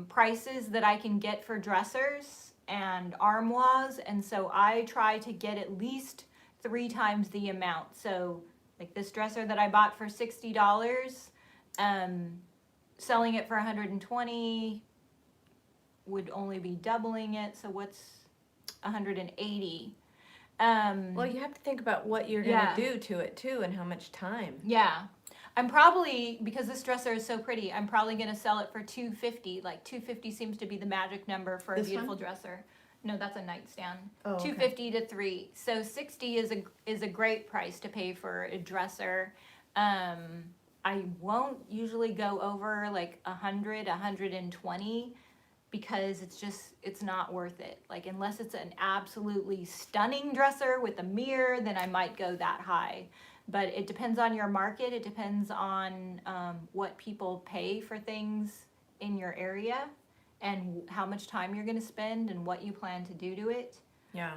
prices that I can get for dressers and armoires, and so I try to get at least 3 times the amount. So like this dresser that I bought for $60, selling it for $120 would only be doubling it. So what's $180? Well, you have to think about what you're going to do to it too, and how much time. Yeah. I'm probably, because this dresser is so pretty, I'm probably going to sell it for $250. Like $250 seems to be the magic number for a beautiful dresser. No, that's a nightstand. Oh, okay. $250 to $300. So $60 is a great price to pay for a dresser. I won't usually go over like $100, $120, because it's not worth it. Like, unless it's an absolutely stunning dresser with a mirror, then I might go that high. But it depends on your market. It depends on what people pay for things in your area, and how much time you're going to spend, and what you plan to do to it. Yeah.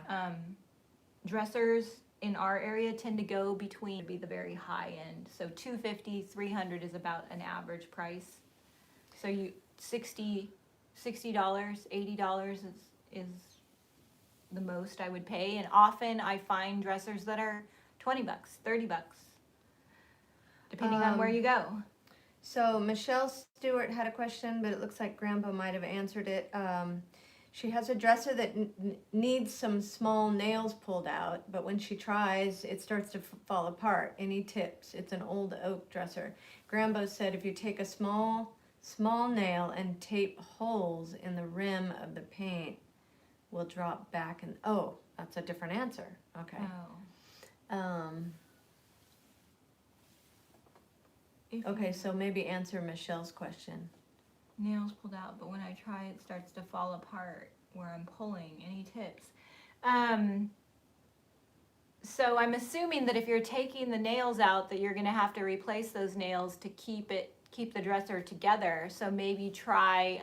Dressers in our area tend to go between, be the very high end. So $250, $300 is about an average price. So $60, $80 is the most I would pay. And often I find dressers that are $20, $30, depending on where you go. So Michelle Stewart had a question, but it looks like Grandpa might have answered it. She has a dresser that needs some small nails pulled out, but when she tries, it starts to fall apart. Any tips? It's an old oak dresser. Grandpa said if you take a small nail and tape holes in the rim of the paint, will drop back. And oh, that's a different answer. Okay. Oh. Okay, so maybe answer Michelle's question. Nails pulled out, but when I try, it starts to fall apart where I'm pulling. Any tips? So I'm assuming that if you're taking the nails out, that you're going to have to replace those nails to keep the dresser together. So maybe try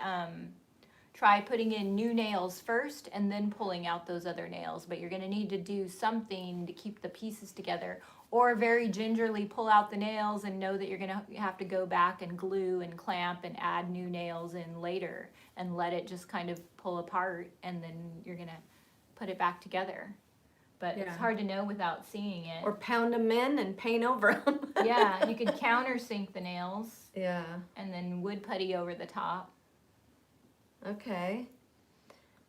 putting in new nails first and then pulling out those other nails. But you're going to need to do something to keep the pieces together. Or very gingerly pull out the nails and know that you're going to have to go back and glue and clamp and add new nails in later, and let it just kind of pull apart, and then you're going to put it back together. but it's Yeah. hard to know without seeing it. Or pound them in and paint over them. Yeah, you could countersink the nails Yeah. and then wood putty over the top. Okay.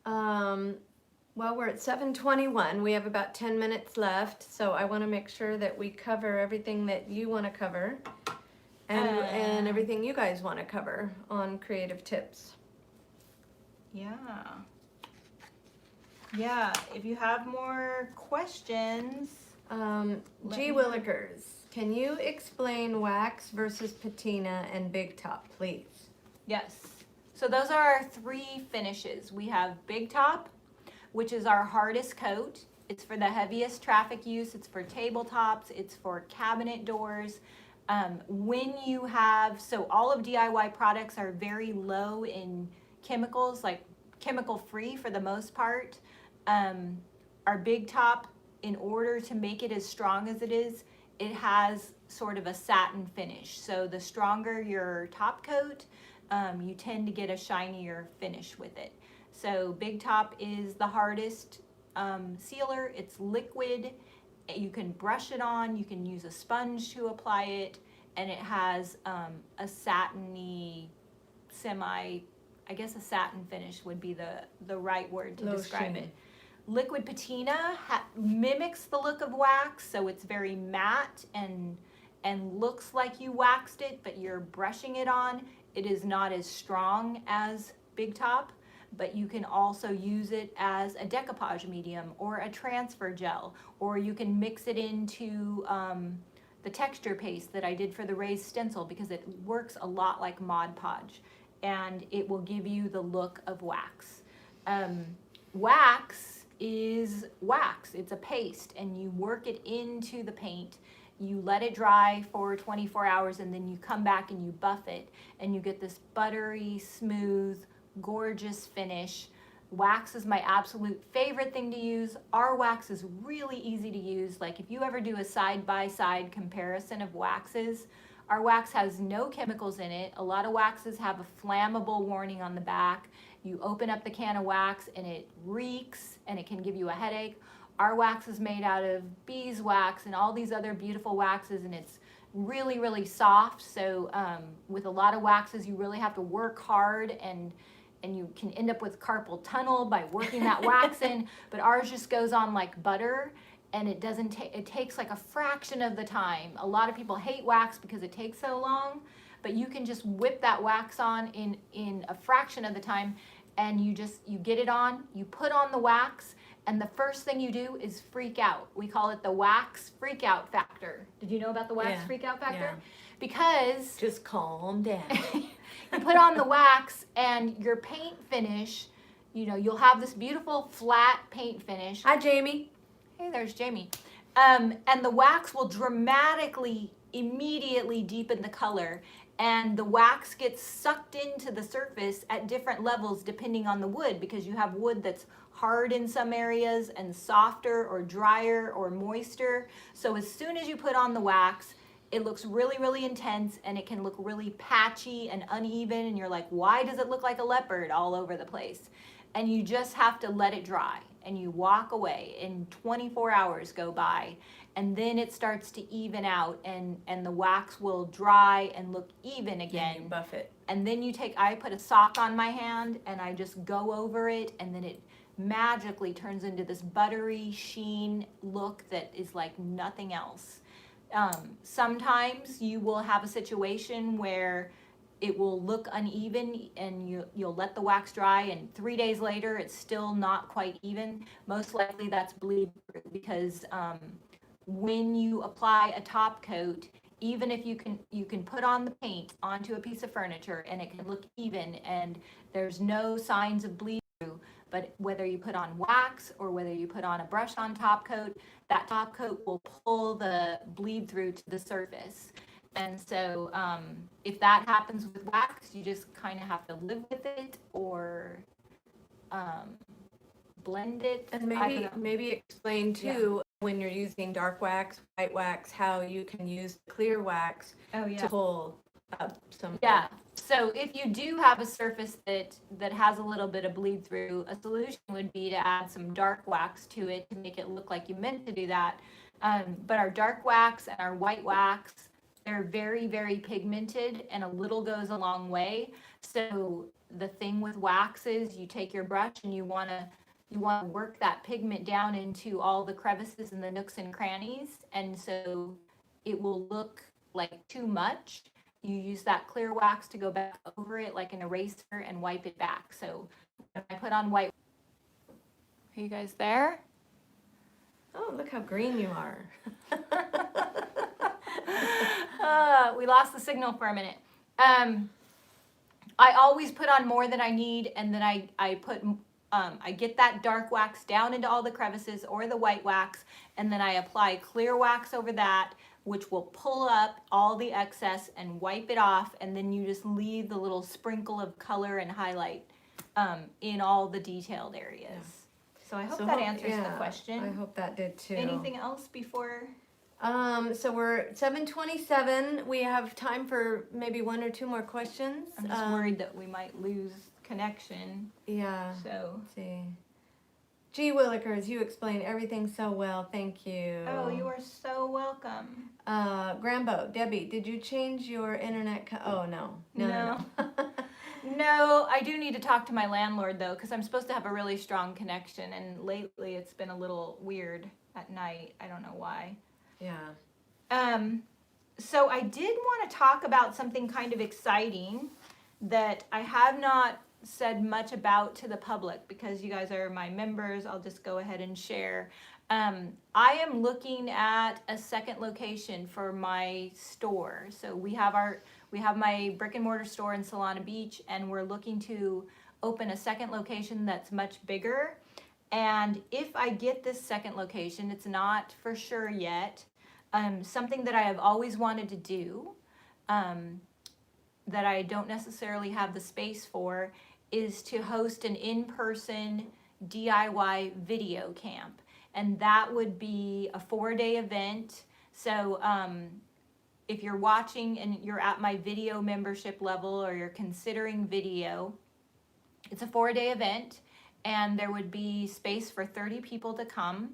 Well, we're at 7:21. We have about 10 minutes left, so I want to make sure that we cover everything that you want to cover and everything you guys want to cover on creative tips. Yeah. Yeah, if you have more questions. G. Let me- Willikers, can you explain wax versus patina and big top, please? Yes. So those are our three finishes. We have Big Top, which is our hardest coat. It's for the heaviest traffic use. It's for tabletops. It's for cabinet doors. When you have, so all of DIY products are very low in chemicals, like chemical free for the most part. Our Big Top, in order to make it as strong as it is, it has sort of a satin finish. So the stronger your top coat, you tend to get a shinier finish with it. So Big Top is the hardest sealer. It's liquid. You can brush it on. You can use a sponge to apply it. And it has a satiny, I guess a satin finish would be the right word to Low describe sheen. it. Liquid patina mimics the look of wax, so it's very matte and looks like you waxed it, but you're brushing it on. It is not as strong as Big Top, but you can also use it as a decoupage medium or a transfer gel, or you can mix it into the texture paste that I did for the raised stencil, because it works a lot like Mod Podge, and it will give you the look of wax. Wax is wax. It's a paste, and you work it into the paint. You let it dry for 24 hours, and then you come back and you buff it, and you get this buttery, smooth, gorgeous finish. Wax is my absolute favorite thing to use. Our wax is really easy to use. Like if you ever do a side-by-side comparison of waxes, our wax has no chemicals in it. A lot of waxes have a flammable warning on the back. You open up the can of wax and it reeks and it can give you a headache. Our wax is made out of beeswax and all these other beautiful waxes, and it's really, really soft. So with a lot of waxes, you really have to work hard, and you can end up with carpal tunnel by working that wax in. But ours just goes on like butter, and it doesn't take, it takes like a fraction of the time. A lot of people hate wax because it takes so long, but you can just whip that wax on in a fraction of the time, and you get it on, you put on the wax, and the first thing you do is freak out. We call it the wax freak out factor. Did you know about the wax freak out factor? Yeah. Because Just calm down. you put on the wax and your paint finish, you'll have this beautiful flat paint finish. Hi, Jamie. Hey, there's Jamie. And the wax will dramatically, immediately deepen the color, and the wax gets sucked into the surface at different levels depending on the wood, because you have wood that's hard in some areas and softer or drier or moister. So as soon as you put on the wax, it looks really, really intense, and it can look really patchy and uneven, and you're like, why does it look like a leopard all over the place? And you just have to let it dry, and you walk away, and 24 hours go by, and then it starts to even out, and the wax will dry and look even again. And you buff it. And then I put a sock on my hand, and I just go over it, and then it magically turns into this buttery sheen look that is like nothing else. Sometimes you will have a situation where it will look uneven, and you'll let the wax dry, and 3 days later it's still not quite even. Most likely that's bleed through, because when you apply a top coat, even if you can put on the paint onto a piece of furniture and it can look even and there's no signs of bleed through, but whether you put on wax or whether you put on a brush on top coat, that top coat will pull the bleed through to the surface. And so if that happens with wax, you just kind of have to live with it or blend it. And maybe explain too, when you're using dark wax, white wax, how you can use clear wax to pull some. Yeah, so if you do have a surface that has a little bit of bleed through, a solution would be to add some dark wax to it to make it look like you meant to do that. But our dark wax and our white wax, they're very, very pigmented, and a little goes a long way. So the thing with wax is you take your brush and you want to work that pigment down into all the crevices and the nooks and crannies, and so it will look like too much. You use that clear wax to go back over it like an eraser and wipe it back. So when I put on white, are you guys there? Oh, look how green you are. We lost the signal for a minute. I always put on more than I need, and then I get that dark wax down into all the crevices or the white wax, and then I apply clear wax over that, which will pull up all the excess and wipe it off, and then you just leave the little sprinkle of color and highlight in all the detailed areas. Yeah. So I hope that answers the question. I hope that did too. Anything else before? So we're 7:27. We have time for maybe one or two more questions. I'm just worried that we might lose connection. Yeah. So. Let's see. Gee Willikers, you explained everything so well. Thank you. Oh, you are so welcome. Grambo, Debbie, did you change your internet? Oh, no. No. No, I do need to talk to my landlord though, because I'm supposed to have a really strong connection, and lately it's been a little weird at night. I don't know why. Yeah. So I did want to talk about something kind of exciting that I have not said much about to the public because you guys are my members. I'll just go ahead and share. I am looking at a second location for my store. So we have my brick and mortar store in Solana Beach, and we're looking to open a second location that's much bigger. And if I get this second location, it's not for sure yet, something that I have always wanted to do, that I don't necessarily have the space for, is to host an in-person DIY video camp. And that would be a 4-day event. So if you're watching and you're at my video membership level, or you're considering video, it's a 4-day event, and there would be space for 30 people to come.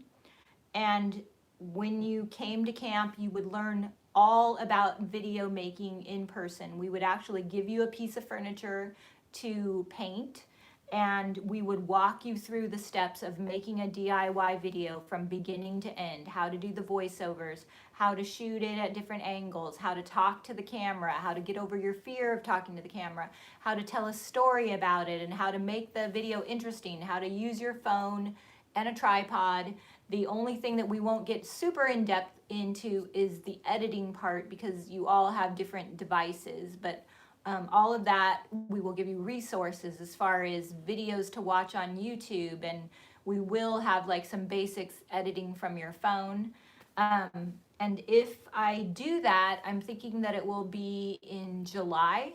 And when you came to camp, you would learn all about video making in person. We would actually give you a piece of furniture to paint, and we would walk you through the steps of making a DIY video from beginning to end, how to do the voiceovers, how to shoot it at different angles, how to talk to the camera, how to get over your fear of talking to the camera, how to tell a story about it, and how to make the video interesting, how to use your phone and a tripod. The only thing that we won't get super in depth into is the editing part, because you all have different devices, but all of that, we will give you resources as far as videos to watch on YouTube, and we will have like some basics editing from your phone. And if I do that, I'm thinking that it will be in July.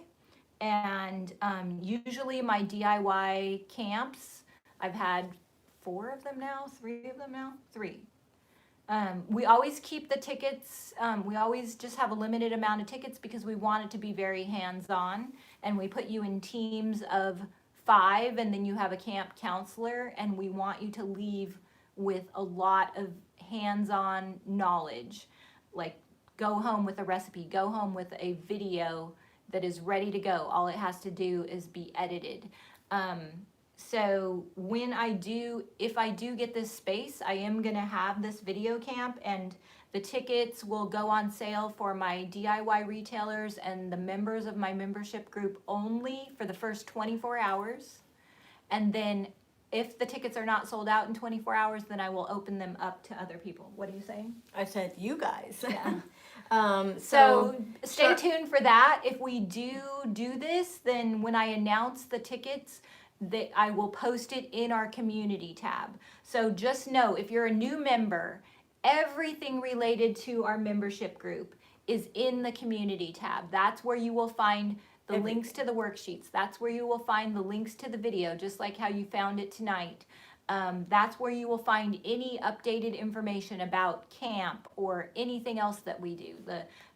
And usually my DIY camps, I've had 4 of them now, 3 of them now, 3. We always keep the tickets, we always just have a limited amount of tickets because we want it to be very hands-on, and we put you in teams of 5, and then you have a camp counselor, and we want you to leave with a lot of hands-on knowledge. Like, go home with a recipe, go home with a video that is ready to go. All it has to do is be edited. So if I do get this space, I am gonna have this video camp, and the tickets will go on sale for my DIY retailers and the members of my membership group only for the first 24 hours. And then if the tickets are not sold out in 24 hours, then I will open them up to other people. What are you saying? I said, you guys. Yeah. So stay tuned for that. If we do this, then when I announce the tickets, that I will post it in our community tab. So just know, if you're a new member, everything related to our membership group is in the community tab. That's where you will find the links to the worksheets. That's where you will find the links to the video, just like how you found it tonight. That's where you will find any updated information about camp or anything else that we do.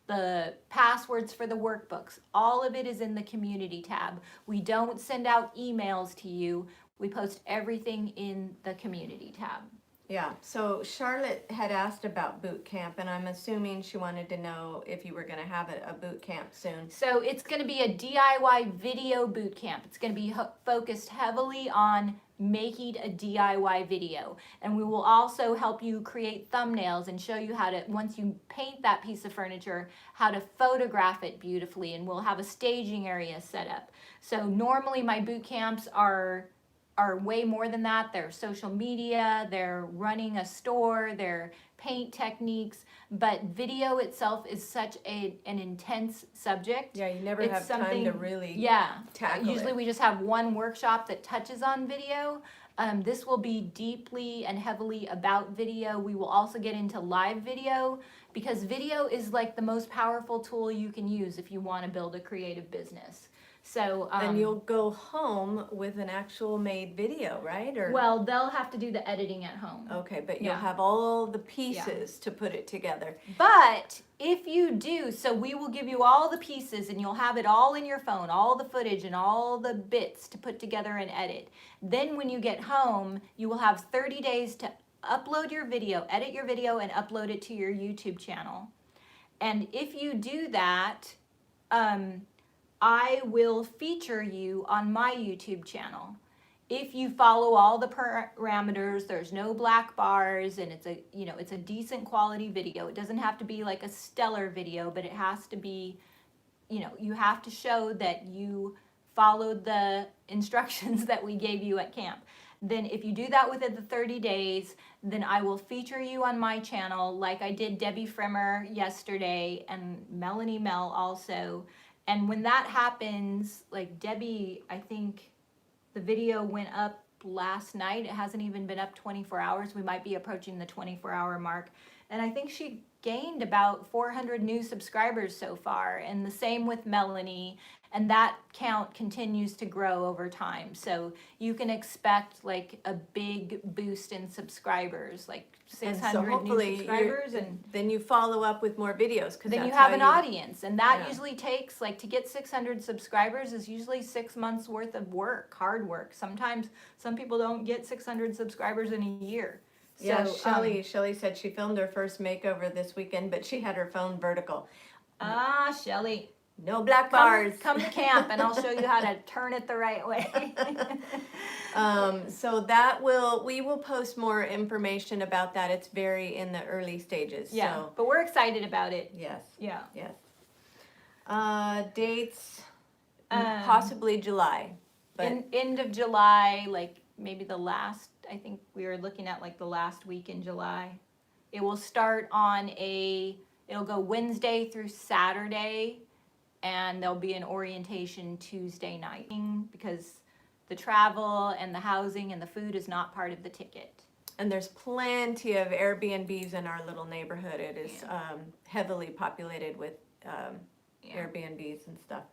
The passwords for the workbooks, all of it is in the community tab. We don't send out emails to you. We post everything in the community tab. Yeah, so Charlotte had asked about boot camp, and I'm assuming she wanted to know if you were going to have a boot camp soon. So it's going to be a DIY video boot camp. It's going to be focused heavily on making a DIY video. And we will also help you create thumbnails and show you how to, once you paint that piece of furniture, how to photograph it beautifully. And we'll have a staging area set up. So normally my boot camps are way more than that. They're social media, they're running a store, they're paint techniques, but video itself is such an intense subject. Yeah, you never have time to really tackle Usually it. we just have one workshop that touches on video. This will be deeply and heavily about video. We will also get into live video because video is like the most powerful tool you can use if you want to build a creative business. So and you'll go home with an actual made video, right? Or well, they'll have to do the editing at home. okay, but you'll have all the pieces to put it together. But if you do, so we will give you all the pieces and you'll have it all in your phone, all the footage and all the bits to put together and edit. Then when you get home, you will have 30 days to upload your video, edit your video and upload it to your YouTube channel. And if you do that, I will feature you on my YouTube channel. If you follow all the parameters, there's no black bars, and it's a decent quality video. It doesn't have to be like a stellar video, but it has to be, you have to show that you followed the instructions that we gave you at camp. Then if you do that within the 30 days, then I will feature you on my channel like I did Debbie Fremer yesterday and Melanie Mel also. And when that happens, like Debbie, I think the video went up last night. It hasn't even been up 24 hours. We might be approaching the 24-hour mark. And I think she gained about 400 new subscribers so far. And the same with Melanie. And that count continues to grow over time. So you can expect like a big boost in subscribers, like 600 new subscribers. And then you follow up with more videos. Then you have an audience. And that usually takes, like, to get 600 subscribers is usually 6 months worth of work, hard work. Sometimes some people don't get 600 subscribers in a year. Yeah, So, Shelly said she filmed her first makeover this weekend, but she had her phone vertical. Shelly. No black bars. Come to camp and I'll show you how to turn it the right way. So we will post more information about that. It's very in the early stages. Yeah, So, but we're excited about it. yes. Yeah. Yes. Dates, possibly July. But End of July, like maybe I think we were looking at like the last week in July. It will start it'll go Wednesday through Saturday. And there'll be an orientation Tuesday night because the travel and the housing and the food is not part of the ticket. and there's plenty of Airbnbs in our little neighborhood. It is heavily populated with Airbnbs and stuff.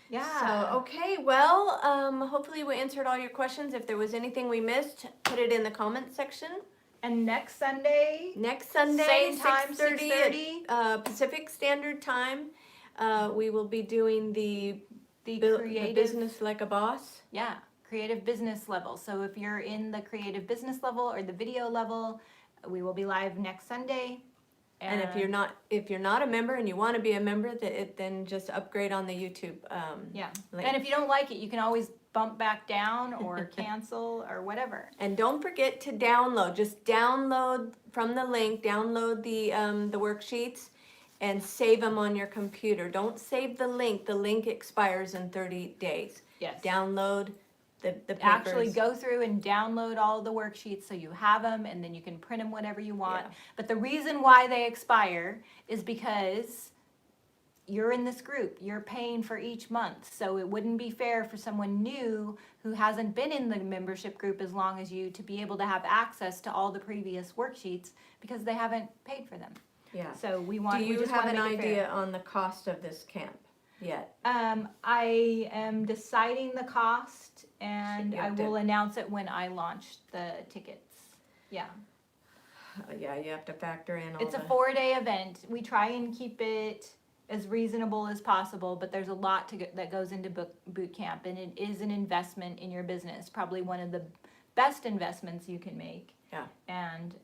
Yeah. So, okay, well, hopefully we answered all your questions. If there was anything we missed, put it in the comment section. And next Sunday, Same time, 6:30 Pacific Standard Time, we will be doing the creative business like a boss. Yeah, creative business level. So if you're in the creative business level or the video level, we will be live next Sunday. And if you're not a member and you want to be a member, then just upgrade on the YouTube. Link. And if you don't like it, you can always bump back down or cancel or whatever. And don't forget to download. Just download from the link. Download the worksheets and save them on your computer. Don't save the link. The link expires in 30 days. Yes. Download the papers. Actually go through and download all of the worksheets so you have them, and then you can print them whenever you want. Yeah. But the reason why they expire is because you're in this group. You're paying for each month. So it wouldn't be fair for someone new who hasn't been in the membership group as long as you to be able to have access to all the previous worksheets because they haven't paid for them. Yeah. So we Do want. you we just have want an to make it idea fair. on the cost of this camp? yet? I am deciding the cost, and You I have to- will announce it when I launch the tickets. Yeah. Yeah, you have to factor in all It's a the, 4-day event. We try and keep it as reasonable as possible, but there's a lot that goes into boot camp, and it is an investment in your business. Probably one of the best investments you can make. Yeah. And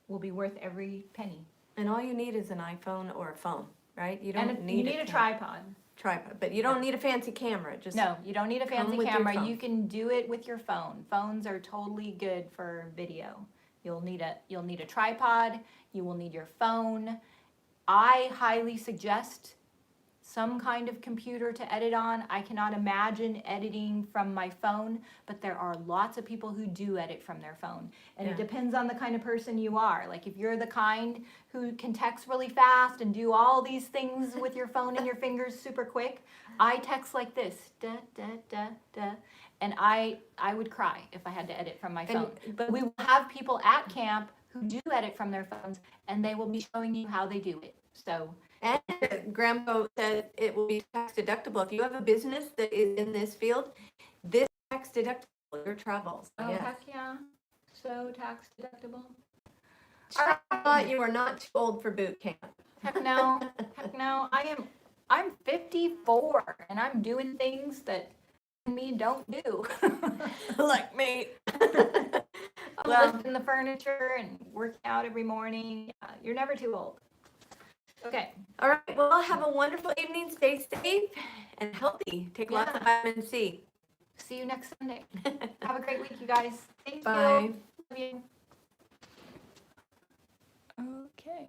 will be worth every penny. and all you need is an iPhone or a phone, right? You And don't you need a tripod. tripod, but you don't need a fancy camera, just. No, you don't need a come fancy with your camera. phone. You can do it with your phone. Phones are totally good for video. You'll need a tripod. You will need your phone. I highly suggest some kind of computer to edit on. I cannot imagine editing from my phone, but there are lots of people who do edit from their phone. And Yeah. it depends on the kind of person you are. Like if you're the kind who can text really fast and do all these things with your phone and your fingers super quick, I text like this, da, da, da, da. And I would cry if I had to edit from my phone. But we will have people at camp who do edit from their phones, and they will be showing you how they do it. So And Grandpa said it will be tax deductible. If you have a business that is in this field, this tax deductible, your travels. oh, Yes. heck yeah. So tax deductible. Charlotte, you are not too old for boot camp. Heck no. Heck no. I'm 54 and I'm doing things that me don't do. Like me. I'm Well, lifting the furniture and working out every morning. You're never too old. Okay. all right. Well, have a wonderful evening. Stay safe and healthy. Take lots of vitamin C. See you next Sunday. Have a great week, you guys. Thank Bye. you. Love you. Okay.